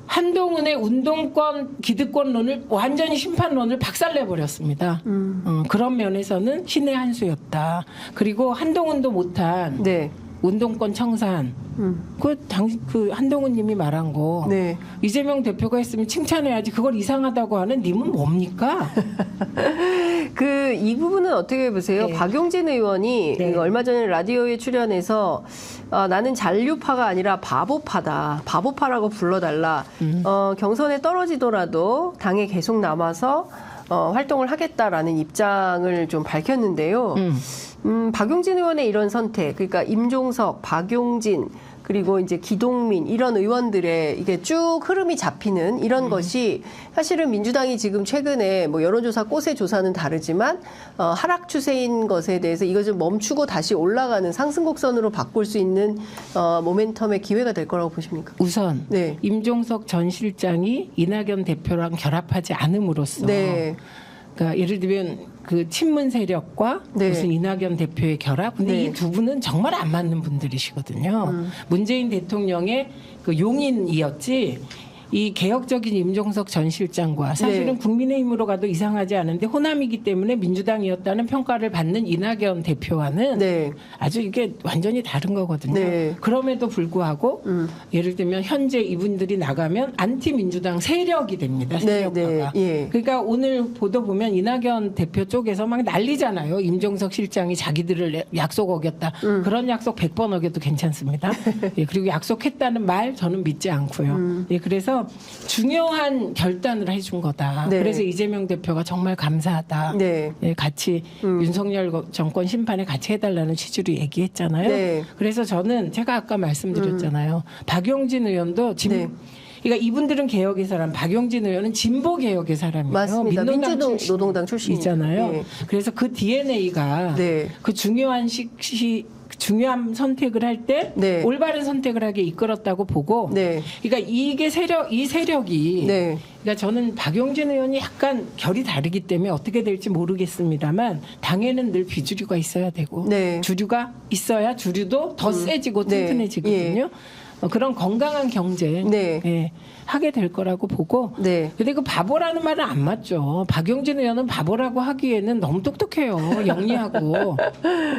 B: 한동훈의 운동권 기득권론을 완전히 심판론을 박살내버렸습니다. 그런 면에서는 신의 한 수였다. 그리고 한동훈도 못한
A: 네.
B: 운동권 청산. 그 한동훈님이 말한 거.
A: 네.
B: 이재명 대표가 했으면 칭찬해야지. 그걸 이상하다고 하는 님은 뭡니까?
A: 이 부분은 어떻게 보세요?
B: 네.
A: 박용진 의원이
B: 네.
A: 얼마 전에 라디오에 출연해서 나는 잔류파가 아니라 바보파다. 바보파라고 불러달라. 경선에 떨어지더라도 당에 계속 남아서 활동을 하겠다라는 입장을 좀 밝혔는데요. 박용진 의원의 이런 선택, 그러니까 임종석, 박용진, 그리고 이제 기동민 이런 의원들의 이게 쭉 흐름이 잡히는 이런 것이 사실은 민주당이 지금 최근에 뭐 여론조사 꽃의 조사는 다르지만 하락 추세인 것에 대해서 이거 좀 멈추고 다시 올라가는 상승 곡선으로 바꿀 수 있는 모멘텀의 기회가 될 거라고 보십니까?
B: 우선
A: 네.
B: 임종석 전 실장이 이낙연 대표랑 결합하지 않음으로써
A: 네.
B: 그러니까 예를 들면 그 친문 세력과
A: 네.
B: 무슨 이낙연 대표의 결합. 근데
A: 네.
B: 이 두 분은 정말 안 맞는 분들이시거든요. 문재인 대통령의 그 용인이었지 이 개혁적인 임종석 전 실장과 사실은
A: 네.
B: 국민의힘으로 가도 이상하지 않은데 호남이기 때문에 민주당이었다는 평가를 받는 이낙연 대표와는
A: 네.
B: 아주 이게 완전히 다른 거거든요.
A: 네.
B: 그럼에도 불구하고 예를 들면 현재 이분들이 나가면 안티 민주당 세력이 됩니다.
A: 네,
B: 세력화가.
A: 네, 예.
B: 그러니까 오늘 보도 보면 이낙연 대표 쪽에서 막 난리잖아요. 임종석 실장이 자기들을 약속 어겼다. 그런 약속 100번 어겨도 괜찮습니다. 예, 그리고 약속했다는 말 저는 믿지 않고요. 예, 그래서 중요한 결단을 해준 거다.
A: 네.
B: 그래서 이재명 대표가 정말 감사하다.
A: 네.
B: 예, 같이 윤석열 정권 심판에 같이 해달라는 취지로 얘기했잖아요.
A: 네.
B: 그래서 저는 제가 아까 말씀드렸잖아요. 박용진 의원도
A: 네.
B: 그러니까 이분들은 개혁의 사람, 박용진 의원은 진보 개혁의 사람이에요.
A: 맞습니다.
B: 민노당
A: 민주노동당
B: 출신이잖아요.
A: 네.
B: 그래서 그 DNA가
A: 네.
B: 그 중요한 선택을 할 때
A: 네.
B: 올바른 선택을 하게 이끌었다고 보고,
A: 네.
B: 그러니까 이 세력이,
A: 네.
B: 그러니까 저는 박용진 의원이 약간 결이 다르기 때문에 어떻게 될지 모르겠습니다만 당에는 늘 비주류가 있어야 되고,
A: 네.
B: 주류가 있어야 주류도 더 세지고
A: 네.
B: 튼튼해지거든요. 그런 건강한 경쟁
A: 네.
B: 예, 하게 될 거라고 보고.
A: 네.
B: 근데 그 바보라는 말은 안 맞죠. 박용진 의원은 바보라고 하기에는 너무 똑똑해요. 영리하고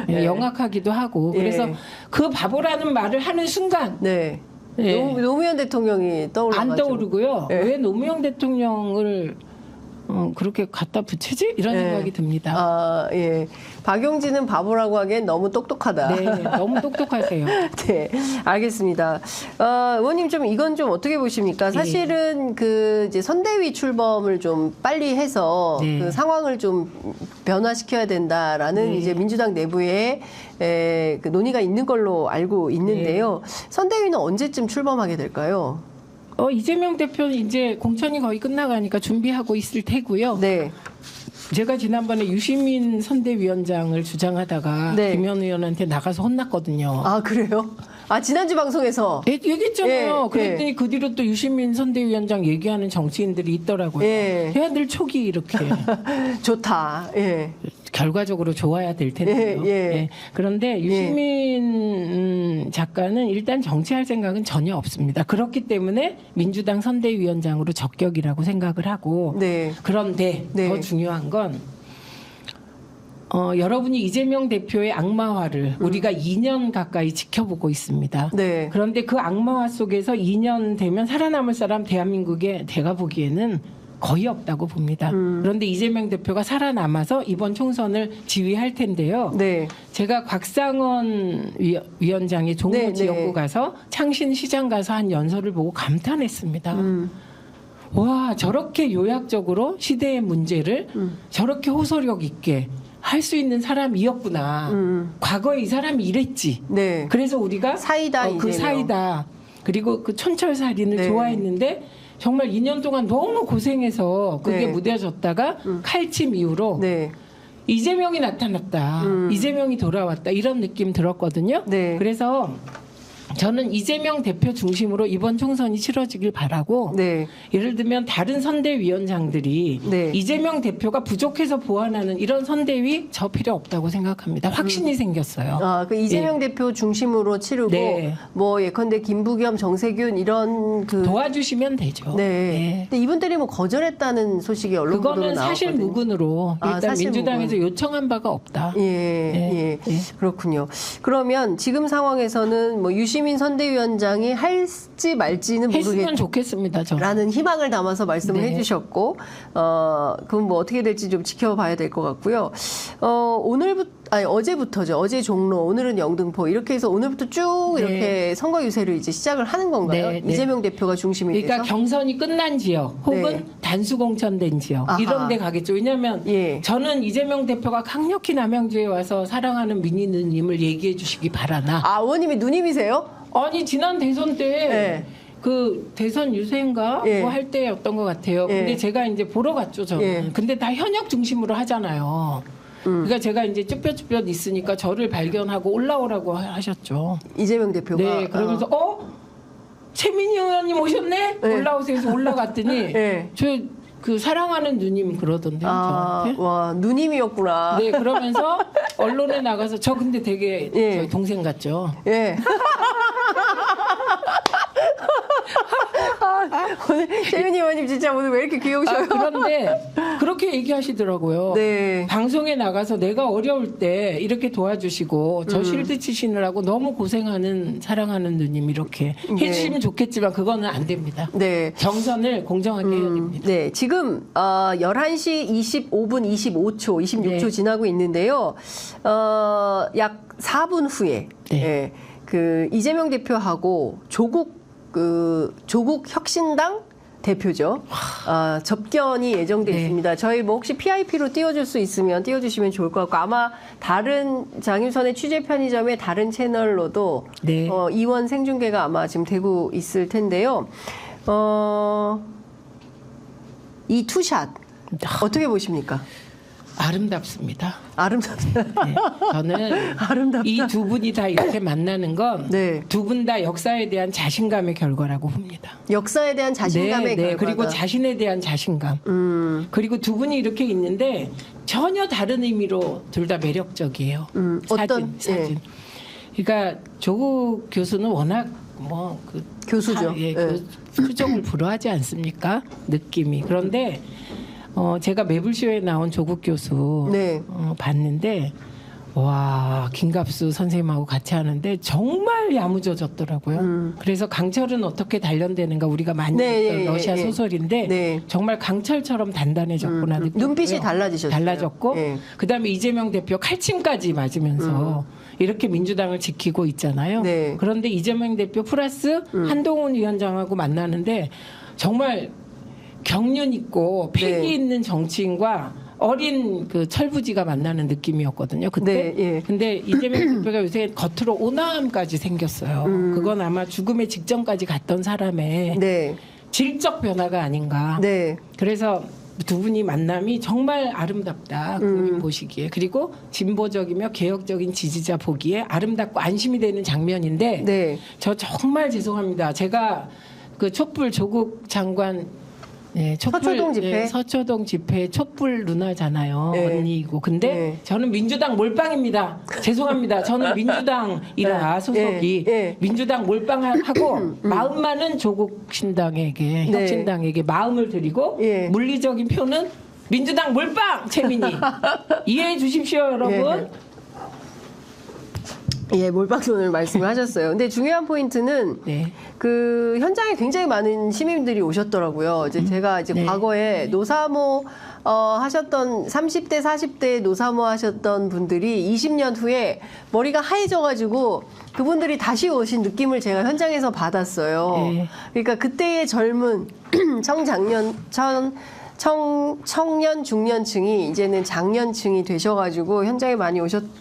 B: 예, 영악하기도 하고. 그래서
A: 네.
B: 그 바보라는 말을 하는 순간
A: 네.
B: 예.
A: 노무현 대통령이 떠올라가죠.
B: 안 떠오르고요.
A: 네.
B: 왜 노무현 대통령을 그렇게 갖다 붙이지? 이런
A: 네.
B: 생각이 듭니다.
A: 아, 예. 박용진은 바보라고 하기엔 너무 똑똑하다.
B: 네, 너무 똑똑하세요.
A: 네, 알겠습니다. 의원님 좀 이건 좀 어떻게 보십니까? 사실은 그 이제 선대위 출범을 좀 빨리 해서
B: 네.
A: 그 상황을 좀 변화시켜야 된다라는
B: 네.
A: 이제 민주당 내부에 그 논의가 있는 걸로 알고 있는데요. 선대위는 언제쯤 출범하게 될까요?
B: 이재명 대표는 이제 공천이 거의 끝나가니까 준비하고 있을 테고요.
A: 네.
B: 제가 지난번에 유시민 선대위원장을 주장하다가
A: 네.
B: 김현 의원한테 나가서 혼났거든요.
A: 아, 그래요? 아, 지난주 방송에서.
B: 얘기했잖아요.
A: 예,
B: 그랬더니 그 뒤로 또 유시민 선대위원장 얘기하는 정치인들이 있더라고요.
A: 예.
B: 제가 늘 촉이 이렇게
A: 좋다. 예.
B: 결과적으로 좋아야 될 텐데요.
A: 예, 예.
B: 예. 그런데 유시민 작가는 일단 정치할 생각은 전혀 없습니다. 그렇기 때문에 민주당 선대위원장으로 적격이라고 생각을 하고
A: 네.
B: 그런데
A: 네.
B: 더 중요한 건 여러분이 이재명 대표의 악마화를 우리가 2년 가까이 지켜보고 있습니다.
A: 네.
B: 그런데 그 악마화 속에서 2년 되면 살아남을 사람 대한민국에 제가 보기에는 거의 없다고 봅니다. 그런데 이재명 대표가 살아남아서 이번 총선을 지휘할 텐데요.
A: 네.
B: 제가 곽상원 위원장의 종로
A: 네,
B: 지역구
A: 네.
B: 가서 창신시장 가서 한 연설을 보고 감탄했습니다. 와, 저렇게 요약적으로 시대의 문제를 저렇게 호소력 있게 할 수 있는 사람이었구나. 과거에 이 사람이 이랬지.
A: 네.
B: 그래서 우리가
A: 사이다,
B: 그
A: 이재명.
B: 사이다. 그리고 그 촌철살인을
A: 네.
B: 좋아했는데 정말 2년 동안 너무 고생해서 그게
A: 네.
B: 무뎌졌다가 칼침 이후로
A: 네.
B: 이재명이 나타났다. 이재명이 돌아왔다. 이런 느낌 들었거든요.
A: 네.
B: 그래서 저는 이재명 대표 중심으로 이번 총선이 치러지길 바라고
A: 네.
B: 예를 들면 다른 선대위원장들이
A: 네.
B: 이재명 대표가 부족해서 보완하는 이런 선대위 저 필요 없다고 생각합니다. 확신이 생겼어요.
A: 아, 그 이재명 대표 중심으로 치르고
B: 네.
A: 뭐 예컨대 김부겸, 정세균 이런 그
B: 도와주시면 되죠.
A: 네.
B: 네.
A: 근데 이분들이 뭐 거절했다는 소식이 언론 보도로
B: 그거는
A: 나왔거든요.
B: 사실 무근으로
A: 아,
B: 일단
A: 사실
B: 민주당에서
A: 무근.
B: 요청한 바가 없다.
A: 예,
B: 네.
A: 예,
B: 네.
A: 그렇군요. 그러면 지금 상황에서는 뭐 유시민 선대위원장이 할지 말지는
B: 했으면
A: 모르겠.
B: 좋겠습니다. 저는.
A: 라는 희망을 담아서 말씀을
B: 네.
A: 해주셨고, 그럼 뭐 어떻게 될지 좀 지켜봐야 될 것 같고요. 어제부터죠. 어제 종로, 오늘은 영등포 이렇게 해서 오늘부터 쭉
B: 네.
A: 이렇게 선거 유세를 이제 시작을 하는 건가요?
B: 네, 네.
A: 이재명 대표가 중심이
B: 그러니까
A: 돼서.
B: 경선이 끝난 지역 혹은
A: 네.
B: 단수공천된 지역
A: 아하.
B: 이런 데 가겠죠. 왜냐하면
A: 예.
B: 저는 이재명 대표가 강력히 남양주에 와서 사랑하는 민희 누님을 얘기해 주시기 바라나.
A: 아, 의원님이 누님이세요?
B: 아니 지난 대선 때
A: 네.
B: 그 대선 유세인가
A: 예.
B: 뭐 할 때였던 것 같아요.
A: 예.
B: 근데 제가 이제 보러 갔죠. 저는.
A: 예.
B: 근데 다 현역 중심으로 하잖아요. 그러니까 제가 이제 쭈뼛쭈뼛 있으니까 저를 발견하고 올라오라고 하셨죠.
A: 이재명 대표가.
B: 네, 그러면서 최민희 의원님 오셨네?
A: 네.
B: 올라오세요. 해서 올라갔더니
A: 네.
B: 저 그 사랑하는 누님 그러던데요.
A: 아,
B: 저한테.
A: 와, 누님이었구나.
B: 네, 그러면서 언론에 나가서 저 근데 되게
A: 예.
B: 저희 동생 같죠.
A: 예. 오늘 최민희 의원님 진짜 오늘 왜 이렇게 귀여우셔요?
B: 그런데 그렇게 얘기하시더라고요.
A: 네.
B: 방송에 나가서 내가 어려울 때 이렇게 도와주시고 저 실드 치시느라고 너무 고생하는 사랑하는 누님 이렇게 해주시면 좋겠지만 그거는 안 됩니다.
A: 네.
B: 경선을 공정하게 해야 됩니다.
A: 네, 지금 11시 25분 25초, 26초
B: 네.
A: 지나고 있는데요. 약 4분 후에
B: 네.
A: 예, 그 이재명 대표하고 조국 혁신당 대표죠. 접견이 예정돼
B: 네.
A: 있습니다. 저희 뭐 혹시 PIP로 띄워줄 수 있으면 띄워주시면 좋을 것 같고 아마 다른 장윤선의 취재 편의점의 다른 채널로도
B: 네.
A: 이원 생중계가 아마 지금 되고 있을 텐데요. 이 투샷 어떻게 보십니까?
B: 아름답습니다.
A: 아름답다.
B: 네. 저는
A: 아름답다.
B: 이 두 분이 다 이렇게 만나는 건
A: 네.
B: 두 분 다 역사에 대한 자신감의 결과라고 봅니다.
A: 역사에 대한 자신감의
B: 네,
A: 결과다.
B: 그리고 자신에 대한 자신감. 그리고 두 분이 이렇게 있는데 전혀 다른 의미로 둘 다 매력적이에요.
A: 어떤,
B: 사진. 그러니까 조국 교수는 워낙 뭐그
A: 교수죠.
B: 예,
A: 네.
B: 표정을 불허하지 않습니까? 느낌이. 그런데 제가 매불쇼에 나온 조국 교수
A: 네.
B: 봤는데 와 김갑수 선생님하고 같이 하는데 정말 야무져졌더라고요. 그래서 강철은 어떻게 단련되는가 우리가 많이
A: 네,
B: 읽던
A: 예,
B: 러시아
A: 예.
B: 소설인데
A: 네.
B: 정말 강철처럼 단단해졌구나 느꼈고요.
A: 눈빛이 달라지셨어요.
B: 달라졌고
A: 예.
B: 그다음에 이재명 대표 칼침까지 맞으면서 이렇게 민주당을 지키고 있잖아요.
A: 네.
B: 그런데 이재명 대표 플러스 한동훈 위원장하고 만나는데 정말 경륜 있고 패기
A: 네.
B: 있는 정치인과 어린 그 철부지가 만나는 느낌이었거든요. 그때.
A: 네, 예.
B: 근데 이재명 대표가 요새 겉으로 온화함까지 생겼어요. 그건 아마 죽음의 직전까지 갔던 사람의
A: 네.
B: 질적 변화가 아닌가.
A: 네.
B: 그래서 두 분이 만남이 정말 아름답다. 국민 보시기에. 그리고 진보적이며 개혁적인 지지자 보기에 아름답고 안심이 되는 장면인데
A: 네.
B: 저 정말 죄송합니다. 제가 그 촛불 조국 장관 네,
A: 서초동 집회?
B: 네, 서초동 집회 촛불 누나잖아요.
A: 네.
B: 언니이고. 근데
A: 네.
B: 저는 민주당 몰빵입니다. 죄송합니다. 저는 민주당이라 소속이
A: 예.
B: 민주당 몰빵하고 마음만은 조국 신당에게
A: 네.
B: 혁신당에게 마음을 드리고
A: 예.
B: 물리적인 표는 민주당 몰빵 최민희 이해해 주십시오 여러분.
A: 예, 몰빵론을 말씀을 하셨어요. 근데 중요한 포인트는
B: 네.
A: 그 현장에 굉장히 많은 시민들이 오셨더라고요. 이제 제가 이제
B: 네.
A: 과거에 노사모 하셨던 30대, 40대 노사모 하셨던 분들이 20년 후에 머리가 하얘져가지고 그분들이 다시 오신 느낌을 제가 현장에서 받았어요.
B: 네.
A: 그러니까 그때의 젊은 청년 중년층이 이제는 장년층이 되셔가지고 현장에 많이 오셨던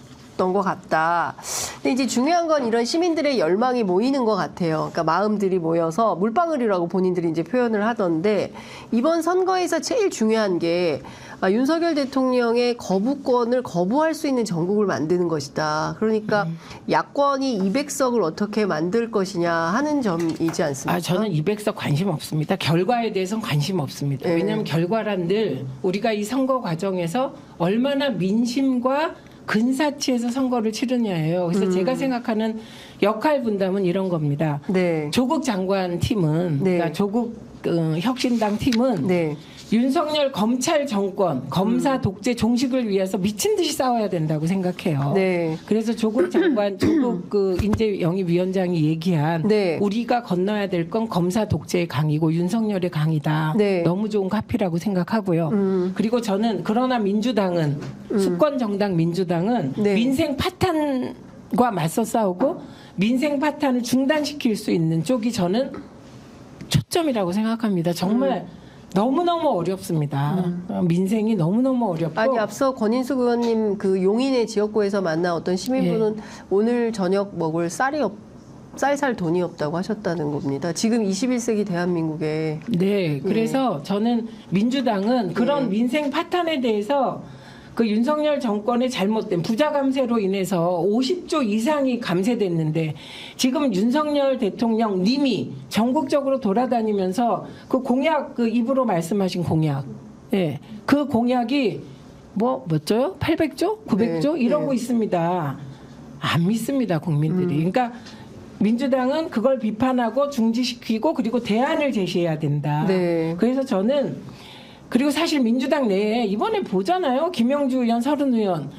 A: 것 같다. 근데 이제 중요한 건 이런 시민들의 열망이 모이는 것 같아요. 그러니까 마음들이 모여서 물방울이라고 본인들이 이제 표현을 하던데 이번 선거에서 제일 중요한 게 윤석열 대통령의 거부권을 거부할 수 있는 전국을 만드는 것이다. 그러니까 야권이 200석을 어떻게 만들 것이냐 하는 점이지 않습니까?
B: 저는 200석 관심 없습니다. 결과에 대해서는 관심 없습니다.
A: 네.
B: 왜냐하면 결과란 늘 우리가 이 선거 과정에서 얼마나 민심과 근사치에서 선거를 치르냐예요. 그래서 제가 생각하는 역할 분담은 이런 겁니다.
A: 네.
B: 조국 장관 팀은,
A: 네.
B: 그러니까 조국 혁신당 팀은
A: 네.
B: 윤석열 검찰 정권, 검사 독재 종식을 위해서 미친 듯이 싸워야 된다고 생각해요.
A: 네.
B: 그래서 조국 장관, 조국 인재영입위원장이 얘기한
A: 네.
B: 우리가 건너야 될 건 검사 독재의 강이고 윤석열의 강이다.
A: 네.
B: 너무 좋은 카피라고 생각하고요. 그리고 저는 그러나 민주당은 수권 정당 민주당은
A: 네.
B: 민생 파탄과 맞서 싸우고 민생 파탄을 중단시킬 수 있는 쪽이 저는 초점이라고 생각합니다. 정말 너무너무 어렵습니다. 민생이 너무너무 어렵고.
A: 아니 앞서 권인숙 의원님 그 용인의 지역구에서 만난 어떤 시민분은 오늘 저녁 먹을 쌀 살 돈이 없다고 하셨다는 겁니다. 지금 21세기 대한민국에.
B: 네, 그래서 저는 민주당은 그런 민생 파탄에 대해서 그 윤석열 정권의 잘못된 부자 감세로 인해서 50조 이상이 감세됐는데 지금 윤석열 대통령 님이 전국적으로 돌아다니면서 그 공약, 그 입으로 말씀하신 공약, 예, 그 공약이 몇 조요? 800조? 900조?
A: 네,
B: 이러고
A: 네.
B: 있습니다. 안 믿습니다, 국민들이. 그러니까 민주당은 그걸 비판하고 중지시키고 그리고 대안을 제시해야 된다.
A: 네.
B: 그래서 저는 그리고 사실 민주당 내에 이번에 보잖아요. 김영주 의원, 서른 의원.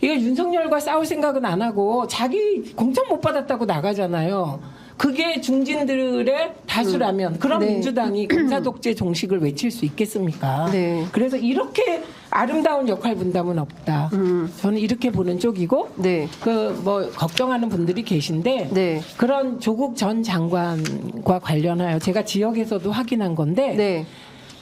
B: 이거 윤석열과 싸울 생각은 안 하고 자기 공천 못 받았다고 나가잖아요. 그게 중진들의 다수라면 그럼
A: 네.
B: 민주당이 검사 독재 종식을 외칠 수 있겠습니까?
A: 네.
B: 그래서 이렇게 아름다운 역할 분담은 없다. 저는 이렇게 보는 쪽이고
A: 네.
B: 그 뭐 걱정하는 분들이 계신데
A: 네.
B: 그런 조국 전 장관과 관련하여 제가 지역에서도 확인한 건데
A: 네.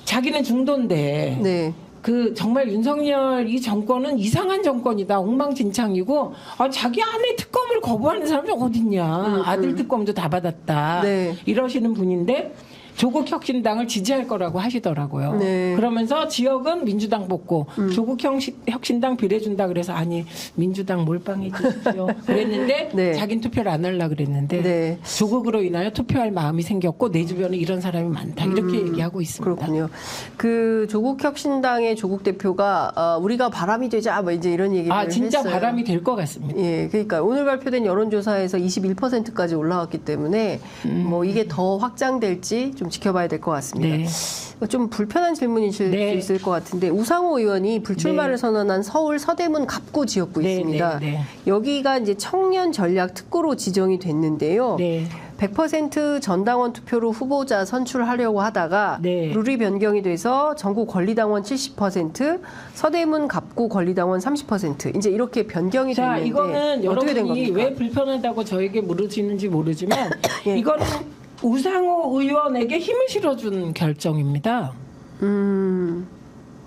B: 자기는 중도인데
A: 네.
B: 그 정말 윤석열 이 정권은 이상한 정권이다. 엉망진창이고 자기 아내 특검을 거부하는 사람이 어딨냐. 아들 특검도 다 받았다.
A: 네.
B: 이러시는 분인데 조국 혁신당을 지지할 거라고 하시더라고요.
A: 네.
B: 그러면서 지역은 민주당 뽑고 조국 혁신당 비례준다 그래서 아니 민주당 몰빵해 주십시오. 그랬는데
A: 네.
B: 자긴 투표를 안 하려고 그랬는데
A: 네.
B: 조국으로 인하여 투표할 마음이 생겼고 내 주변에 이런 사람이 많다. 이렇게 얘기하고 있습니다.
A: 그렇군요. 그 조국 혁신당의 조국 대표가 우리가 바람이 되자 뭐 이제 이런 얘기를
B: 진짜
A: 했어요.
B: 바람이 될 것 같습니다.
A: 예, 그러니까 오늘 발표된 여론조사에서 21%까지 올라왔기 때문에 뭐 이게 더 확장될지 좀 지켜봐야 될 것 같습니다.
B: 네.
A: 좀 불편한 질문이실
B: 네.
A: 수 있을 것 같은데 우상호 의원이 불출마를
B: 네.
A: 선언한 서울 서대문 갑구 지역구
B: 네,
A: 있습니다.
B: 네, 네.
A: 여기가 이제 청년 전략 특구로 지정이 됐는데요.
B: 네.
A: 100% 전당원 투표로 후보자 선출하려고 하다가
B: 네.
A: 룰이 변경이 돼서 전국 권리당원 70%, 서대문 갑구 권리당원 30% 이제 이렇게 변경이
B: 자,
A: 됐는데
B: 이거는
A: 어떻게 된
B: 여러분이
A: 겁니까?
B: 왜 불편하다고 저에게 물으시는지 모르지만
A: 예.
B: 이거는 우상호 의원에게 힘을 실어준 결정입니다.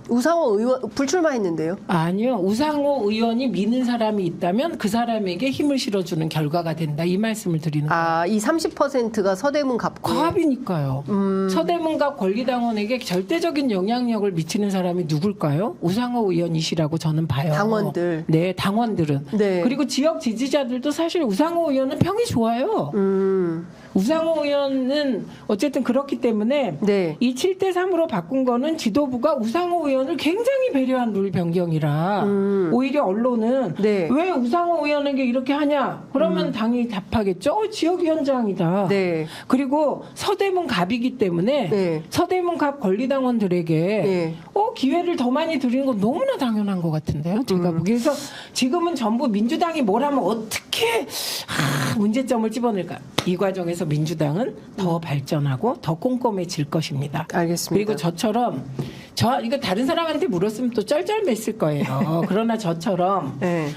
A: 우상호 의원 불출마했는데요.
B: 아니요. 우상호 의원이 믿는 사람이 있다면 그 사람에게 힘을 실어주는 결과가 된다. 이 말씀을 드리는 거예요.
A: 이 30%가 서대문 갑구.
B: 과합이니까요. 서대문갑 권리당원에게 절대적인 영향력을 미치는 사람이 누굴까요? 우상호 의원이시라고 저는 봐요.
A: 당원들.
B: 네, 당원들은.
A: 네.
B: 그리고 지역 지지자들도 사실 우상호 의원은 평이 좋아요. 우상호 의원은 어쨌든 그렇기 때문에
A: 네.
B: 이 7대3으로 바꾼 거는 지도부가 우상호 의원을 굉장히 배려한 룰 변경이라 오히려 언론은
A: 네.
B: 왜 우상호 의원에게 이렇게 하냐? 그러면 당연히 답하겠죠. 지역위원장이다.
A: 네.
B: 그리고 서대문 갑이기 때문에
A: 네.
B: 서대문 갑 권리당원들에게
A: 네.
B: 기회를 더 많이 드리는 건 너무나 당연한 것 같은데요. 제가 보기에. 그래서 지금은 전부 민주당이 뭘 하면 어떻게 문제점을 집어낼까. 이 과정에서 민주당은 더 발전하고 더 꼼꼼해질 것입니다.
A: 알겠습니다.
B: 그리고 저처럼 이거 다른 사람한테 물었으면 또 쩔쩔맸을 거예요. 그러나 저처럼
A: 네.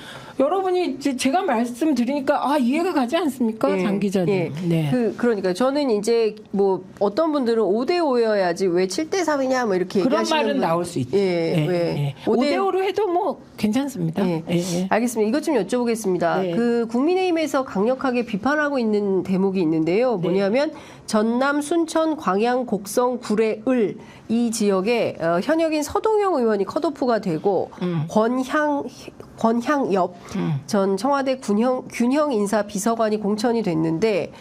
B: 여러분이 제가 말씀드리니까 이해가 가지 않습니까? 장 기자님.
A: 예.
B: 네.
A: 그러니까 저는 이제 뭐 어떤 분들은 5대5여야지 왜 7대3이냐 뭐 이렇게
B: 그런
A: 얘기하시는
B: 말은
A: 분-
B: 나올 수 있죠.
A: 예. 왜
B: 5대5로 해도 뭐 괜찮습니다.
A: 예.
B: 예, 예.
A: 알겠습니다. 이것 좀 여쭤보겠습니다.
B: 네.
A: 그 국민의힘에서 강력하게 비판하고 있는 대목이 있는데요. 뭐냐면 전남, 순천, 광양, 곡성, 구례, 을 이 지역에 현역인 서동영 의원이 컷오프가 되고 권향엽 전 청와대 균형 인사 비서관이 공천이 됐는데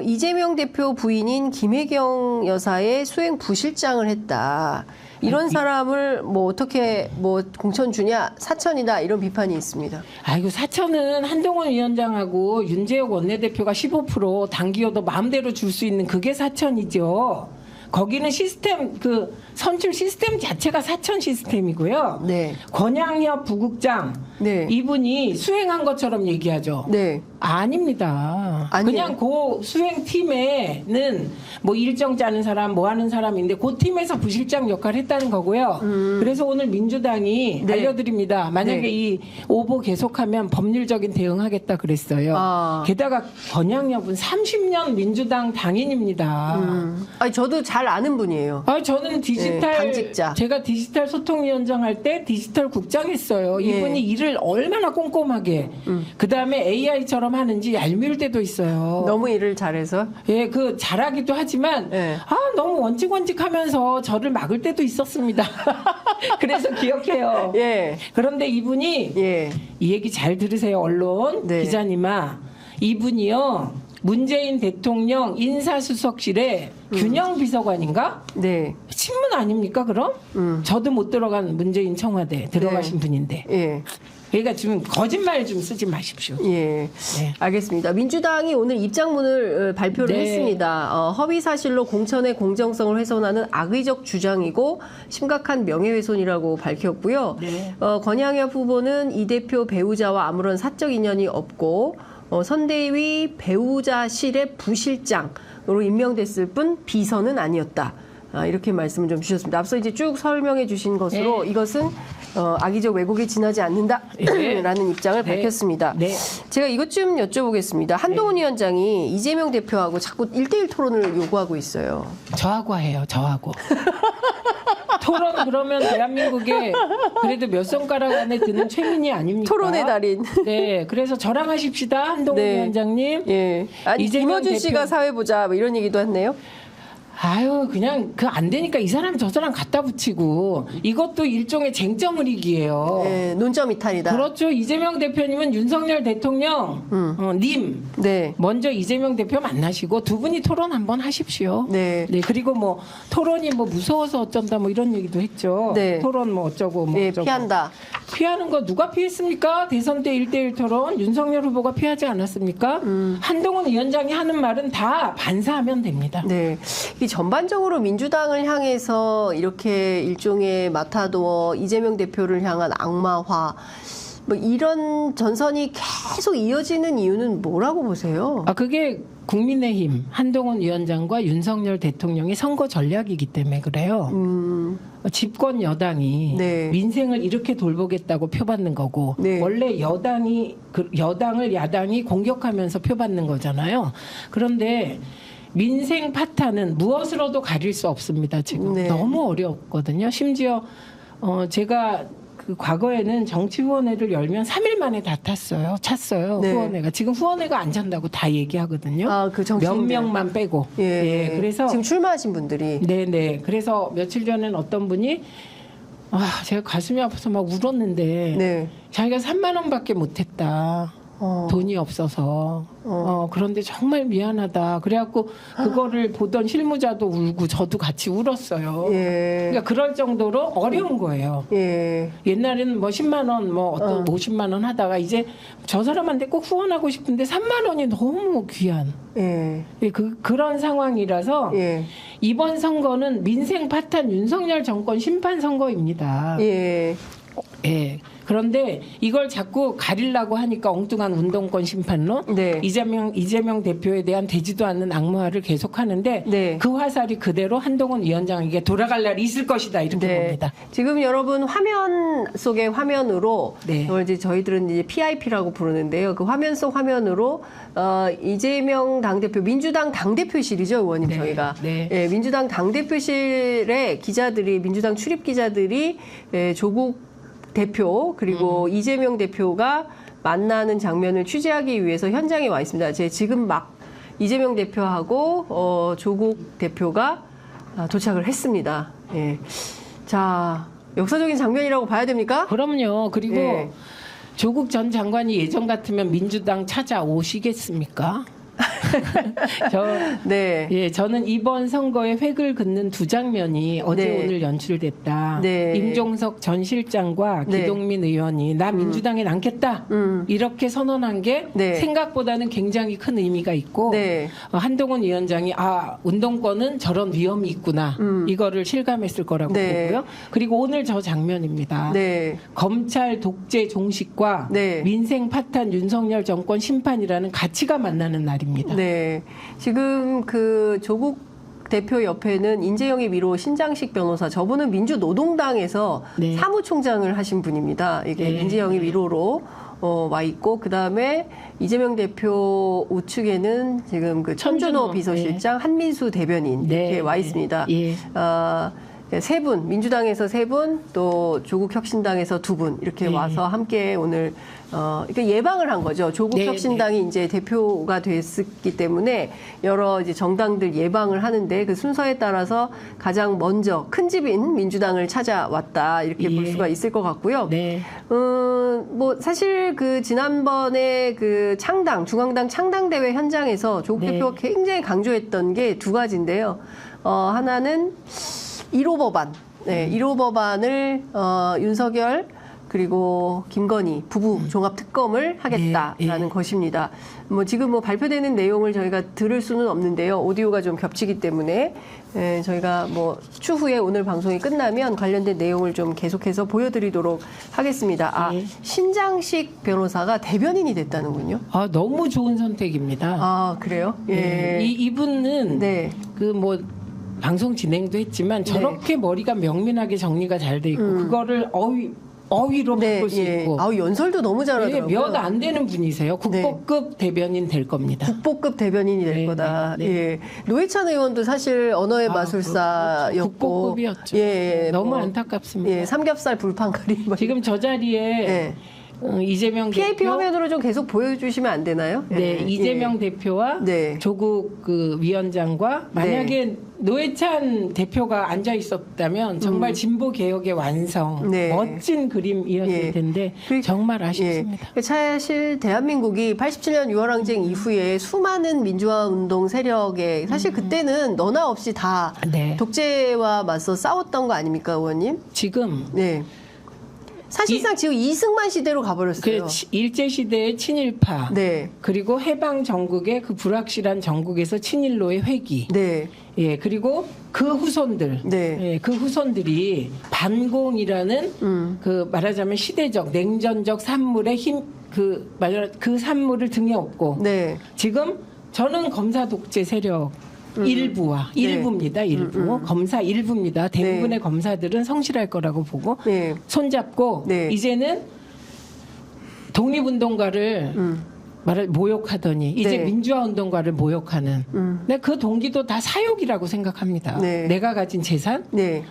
A: 이재명 대표 부인인 김혜경 여사의 수행 부실장을 했다. 이런 사람을 뭐 어떻게 뭐 공천 주냐 사천이다 이런 비판이 있습니다.
B: 아이고 사천은 한동훈 위원장하고 윤재욱 원내대표가 15% 당기어도 마음대로 줄 수 있는 그게 사천이죠. 거기는 시스템 그 선출 시스템 자체가 사천 시스템이고요.
A: 네.
B: 권양엽 부국장
A: 네.
B: 이분이 수행한 것처럼 얘기하죠.
A: 네.
B: 아닙니다.
A: 아니에요?
B: 그냥 그 수행팀에는 뭐 일정 짜는 사람, 뭐 하는 사람인데 그 팀에서 부실장 역할을 했다는 거고요. 그래서 오늘 민주당이
A: 네.
B: 알려드립니다. 만약에
A: 네.
B: 이 오보 계속하면 법률적인 대응하겠다 그랬어요. 게다가 권양엽은 30년 민주당 당인입니다.
A: 아니 저도 잘 아는 분이에요.
B: 저는 디지털
A: 네, 당직자.
B: 제가 디지털 소통위원장 할 때 디지털 국장 했어요.
A: 예.
B: 이분이 일을 얼마나 꼼꼼하게 그다음에 AI처럼 하는지 얄미울 때도 있어요.
A: 너무 일을 잘해서.
B: 예, 그 잘하기도 하지만
A: 네.
B: 너무 원칙원칙하면서 저를 막을 때도 있었습니다. 그래서 기억해요.
A: 예.
B: 그런데 이분이
A: 예.
B: 이 얘기 잘 들으세요, 언론
A: 네.
B: 기자님아. 이분이요. 문재인 대통령 인사수석실에 균형 비서관인가?
A: 네.
B: 친문 아닙니까 그럼? 저도 못 들어간 문재인 청와대 들어가신 분인데
A: 예.
B: 그러니까 지금 거짓말 좀 쓰지 마십시오.
A: 예,
B: 네.
A: 알겠습니다. 민주당이 오늘 입장문을 발표를
B: 네.
A: 했습니다. 허위 사실로 공천의 공정성을 훼손하는 악의적 주장이고 심각한 명예훼손이라고 밝혔고요.
B: 네.
A: 권양엽 후보는 이 대표 배우자와 아무런 사적 인연이 없고 선대위 배우자실의 부실장으로 임명됐을 뿐 비서는 아니었다. 이렇게 말씀을 좀 주셨습니다. 앞서 이제 쭉 설명해 주신 것으로
B: 네.
A: 이것은 악의적 왜곡에 지나지 않는다라는 입장을
B: 네.
A: 밝혔습니다.
B: 네.
A: 제가 이것 좀 여쭤보겠습니다. 한동훈 위원장이 이재명 대표하고 자꾸 1대1 토론을 요구하고 있어요.
B: 저하고 해요. 저하고. 토론 그러면 대한민국에 그래도 몇 손가락 안에 드는 최민희 아닙니까?
A: 토론의 달인.
B: 네, 그래서 저랑 하십시다, 한동훈
A: 네.
B: 위원장님.
A: 예. 아니,
B: 이재명
A: 김어준 씨가
B: 대표.
A: 사회보자 뭐 이런 얘기도 했네요.
B: 아유, 그냥 그 안 되니까 이 사람 저 사람 갖다 붙이고 이것도 일종의 쟁점을 이기예요.
A: 예, 논점 이탈이다.
B: 그렇죠. 이재명 대표님은 윤석열 대통령 님
A: 네.
B: 먼저 이재명 대표 만나시고 두 분이 토론 한번 하십시오.
A: 네.
B: 그리고 뭐 토론이 뭐 무서워서 어쩐다 뭐 이런 얘기도 했죠.
A: 네.
B: 토론 뭐 어쩌고 뭐
A: 예,
B: 어쩌고.
A: 피한다.
B: 피하는 거 누가 피했습니까? 대선 때 1대1 토론 윤석열 후보가 피하지 않았습니까? 한동훈 위원장이 하는 말은 다 반사하면 됩니다.
A: 네. 이 전반적으로 민주당을 향해서 이렇게 일종의 마타도어 이재명 대표를 향한 악마화 뭐 이런 전선이 계속 이어지는 이유는 뭐라고 보세요?
B: 그게 국민의힘 한동훈 위원장과 윤석열 대통령의 선거 전략이기 때문에 그래요. 집권 여당이
A: 네.
B: 민생을 이렇게 돌보겠다고 표받는 거고
A: 네.
B: 원래 여당을 야당이 공격하면서 표받는 거잖아요. 그런데 민생 파탄은 무엇으로도 가릴 수 없습니다. 지금
A: 네.
B: 너무 어렵거든요. 심지어 제가 그 과거에는 정치 후원회를 열면 3일 만에 다 찼어요.
A: 네.
B: 후원회가 지금 후원회가 안 찬다고 다 얘기하거든요.
A: 그
B: 몇
A: 정치인들.
B: 명만 빼고.
A: 예.
B: 그래서
A: 지금 출마하신 분들이
B: 네네. 그래서 며칠 전에는 어떤 분이 제가 가슴이 아파서 막 울었는데
A: 네.
B: 자기가 3만 원밖에 못했다. 돈이 없어서. 그런데 정말 미안하다. 그래갖고 그거를 보던 실무자도 울고 저도 같이 울었어요.
A: 예.
B: 그러니까 그럴 정도로 어려운 거예요.
A: 예.
B: 옛날에는 뭐 10만 원, 뭐 어떤 50만 원 하다가 이제 저 사람한테 꼭 후원하고 싶은데 3만 원이 너무 귀한.
A: 예.
B: 그런 상황이라서
A: 예.
B: 이번 선거는 민생 파탄 윤석열 정권 심판 선거입니다.
A: 예.
B: 예. 그런데 이걸 자꾸 가리려고 하니까 엉뚱한 운동권 심판론,
A: 네.
B: 이재명 대표에 대한 되지도 않는 악마화를 계속하는데
A: 네.
B: 그 화살이 그대로 한동훈 위원장에게 돌아갈 날이 있을 것이다 이렇게 봅니다.
A: 지금 여러분 화면 속의 화면으로
B: 네.
A: 이걸 이제 저희들은 이제 PIP라고 부르는데요. 그 화면 속 화면으로 이재명 당대표 민주당 당대표실이죠, 의원님
B: 네.
A: 저희가.
B: 네.
A: 예, 민주당 당대표실의 기자들이 민주당 출입 기자들이 조국 대표 그리고 이재명 대표가 만나는 장면을 취재하기 위해서 현장에 와 있습니다. 지금 막 이재명 대표하고 조국 대표가 도착을 했습니다. 예. 자, 역사적인 장면이라고 봐야 됩니까?
B: 그럼요. 그리고
A: 예.
B: 조국 전 장관이 예전 같으면 민주당 찾아오시겠습니까?
A: 네.
B: 저는 이번 선거에 획을 긋는 두 장면이 어제
A: 네.
B: 오늘 연출됐다.
A: 네.
B: 임종석 전 실장과
A: 네.
B: 기동민 의원이 나 민주당에 남겠다 이렇게 선언한 게
A: 네.
B: 생각보다는 굉장히 큰 의미가 있고
A: 네.
B: 한동훈 위원장이 운동권은 저런 위험이 있구나 이거를 실감했을 거라고
A: 네.
B: 보고요. 그리고 오늘 저 장면입니다.
A: 네.
B: 검찰 독재 종식과
A: 네.
B: 민생 파탄 윤석열 정권 심판이라는 가치가 만나는 날입니다.
A: 네. 지금 그 조국 대표 옆에는 인재영의 미로 신장식 변호사, 저분은 민주노동당에서
B: 네.
A: 사무총장을 하신 분입니다. 이게
B: 네.
A: 인재영의 미로로 와 있고, 그 다음에 이재명 대표 우측에는 지금 그 천준호
B: 천준호,
A: 비서실장, 한민수 대변인
B: 네.
A: 이렇게 와 있습니다.
B: 예.
A: 세 분, 민주당에서 세 분, 또 조국혁신당에서 두 분 이렇게
B: 네.
A: 와서 함께 오늘 그러니까 예방을 한 거죠. 조국혁신당이 이제 대표가 됐기 때문에 여러 이제 정당들 예방을 하는데 그 순서에 따라서 가장 먼저 큰 집인 민주당을 찾아왔다 이렇게 볼
B: 예.
A: 수가 있을 것 같고요.
B: 네.
A: 뭐 사실 그 지난번에 그 중앙당 창당대회 현장에서 조국
B: 네.
A: 대표가 굉장히 강조했던 게 두 가지인데요. 하나는 1호 법안. 네, 1호 법안을 윤석열 그리고 김건희 부부 종합 특검을 하겠다라는 것입니다. 뭐 지금 뭐 발표되는 내용을 저희가 들을 수는 없는데요. 오디오가 좀 겹치기 때문에 저희가 뭐 추후에 오늘 방송이 끝나면 관련된 내용을 좀 계속해서 보여드리도록 하겠습니다. 신장식 변호사가 대변인이 됐다는군요.
B: 너무 좋은 선택입니다.
A: 그래요?
B: 이분은
A: 네.
B: 그 뭐 방송 진행도 했지만 저렇게 머리가 명민하게 정리가 잘 돼 있고 그거를 어휘로 바꿀 수 있고.
A: 연설도 너무 잘하더라고요.
B: 몇 안 되는 분이세요. 국보급 대변인 될 겁니다.
A: 국보급 대변인이 될 거다. 예. 노회찬 의원도 사실 언어의 마술사였고.
B: 국보급이었죠. 너무 안타깝습니다.
A: 삼겹살 불판가리.
B: 지금 저 자리에 이재명
A: PIP
B: 대표,
A: 화면으로 좀 계속 보여주시면 안 되나요?
B: 이재명 대표와 조국 그 위원장과 만약에 노회찬 대표가 앉아 있었다면 정말 진보 개혁의 완성, 멋진 그림이었을 텐데 정말 아쉽습니다.
A: 사실 대한민국이 87년 6.25항쟁 이후에 수많은 민주화 운동 세력에 사실 그때는 너나 없이 다 독재와 맞서 싸웠던 거 아닙니까, 의원님?
B: 지금
A: 사실상 지금 이승만 시대로 가버렸어요.
B: 일제 시대의 친일파, 그리고 해방 정국의 그 불확실한 정국에서 친일로의 회귀, 그리고 그 후손들, 그 후손들이 반공이라는 그 말하자면 시대적 냉전적 산물의 힘, 그 산물을 등에 업고 지금 저는 검사 독재 세력. 일부입니다. 검사 일부입니다. 대부분의 검사들은 성실할 거라고 보고 손잡고 이제는 독립운동가를 모욕하더니 이제 민주화운동가를 모욕하는 근데 그 동기도 다 사욕이라고 생각합니다. 내가 가진 재산,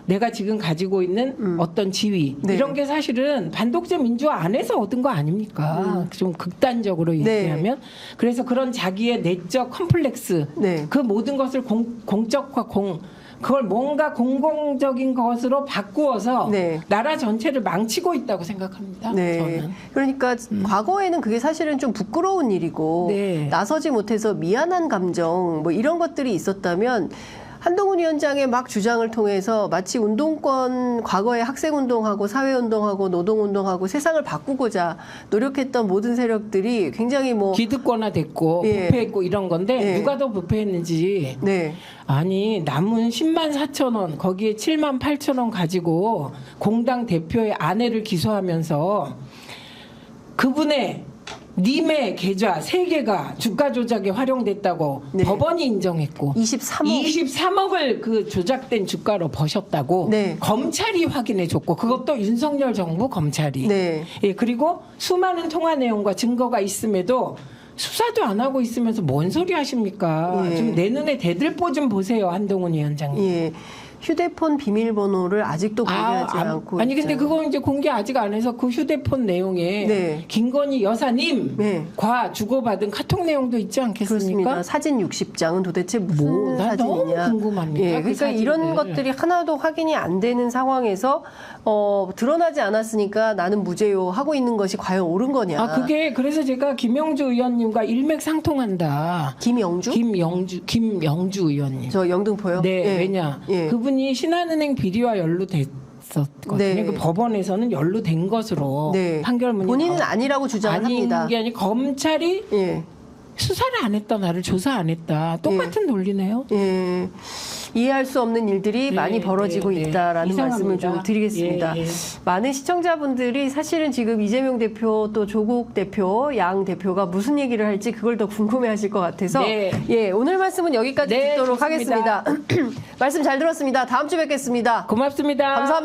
B: 내가 지금 가지고 있는 어떤 지위 이런 게 사실은 반독재 민주화 안에서 얻은 거 아닙니까? 좀 극단적으로 얘기하면 그래서 그런 자기의 내적 컴플렉스 그 모든 것을 공적화 그걸 뭔가 공공적인 것으로 바꾸어서 나라 전체를 망치고 있다고 생각합니다. 저는.
A: 그러니까 과거에는 그게 사실은 좀 부끄러운 일이고 나서지 못해서 미안한 감정 뭐 이런 것들이 있었다면 한동훈 위원장의 막 주장을 통해서 마치 운동권 과거에 학생운동하고 사회운동하고 노동운동하고 세상을 바꾸고자 노력했던 모든 세력들이 굉장히 뭐
B: 기득권화 됐고 부패했고 이런 건데 누가 더 부패했는지 아니 남은 10만 4천 원 거기에 7만 8천 원 가지고 공당 대표의 아내를 기소하면서 그분의 님의 계좌 3개가 주가 조작에 활용됐다고 법원이 인정했고 23억을 그 조작된 주가로 버셨다고 검찰이 확인해줬고 그것도 윤석열 정부 검찰이 그리고 수많은 통화 내용과 증거가 있음에도 수사도 안 하고 있으면서 뭔 소리 하십니까? 좀 내 눈에 대들보 좀 보세요, 한동훈 위원장님.
A: 휴대폰 비밀번호를 아직도 공개하지 않고
B: 아니 근데 그거 이제 공개 아직 안 해서 그 휴대폰 내용에 김건희 여사님과 주고받은 카톡 내용도 있지 않겠습니까?
A: 그렇습니다. 사진 60장은 도대체 무슨
B: 난
A: 사진이냐?
B: 너무 궁금합니다.
A: 그러니까 이런 것들이 하나도 확인이 안 되는 상황에서 드러나지 않았으니까 나는 무죄요 하고 있는 것이 과연 옳은 거냐?
B: 그게 그래서 제가 김영주 의원님과 일맥상통한다.
A: 김영주
B: 의원님.
A: 저 영등포요?
B: 왜냐? 그분이 신한은행 비리와 연루됐었거든요. 그 법원에서는 연루된 것으로 판결문이
A: 본인은 아니라고 주장을 합니다.
B: 게 아니 검찰이 수사를 안 했다, 나를 조사 안 했다. 똑같은 논리네요.
A: 이해할 수 없는 일들이 많이 벌어지고 있다라는 말씀을 좀 드리겠습니다. 많은 시청자분들이 사실은 지금 이재명 대표 또 조국 대표 양 대표가 무슨 얘기를 할지 그걸 더 궁금해하실 것 같아서 오늘 말씀은 여기까지 듣도록 하겠습니다. 말씀 잘 들었습니다. 다음 주 뵙겠습니다.
B: 고맙습니다.
A: 감사합니다.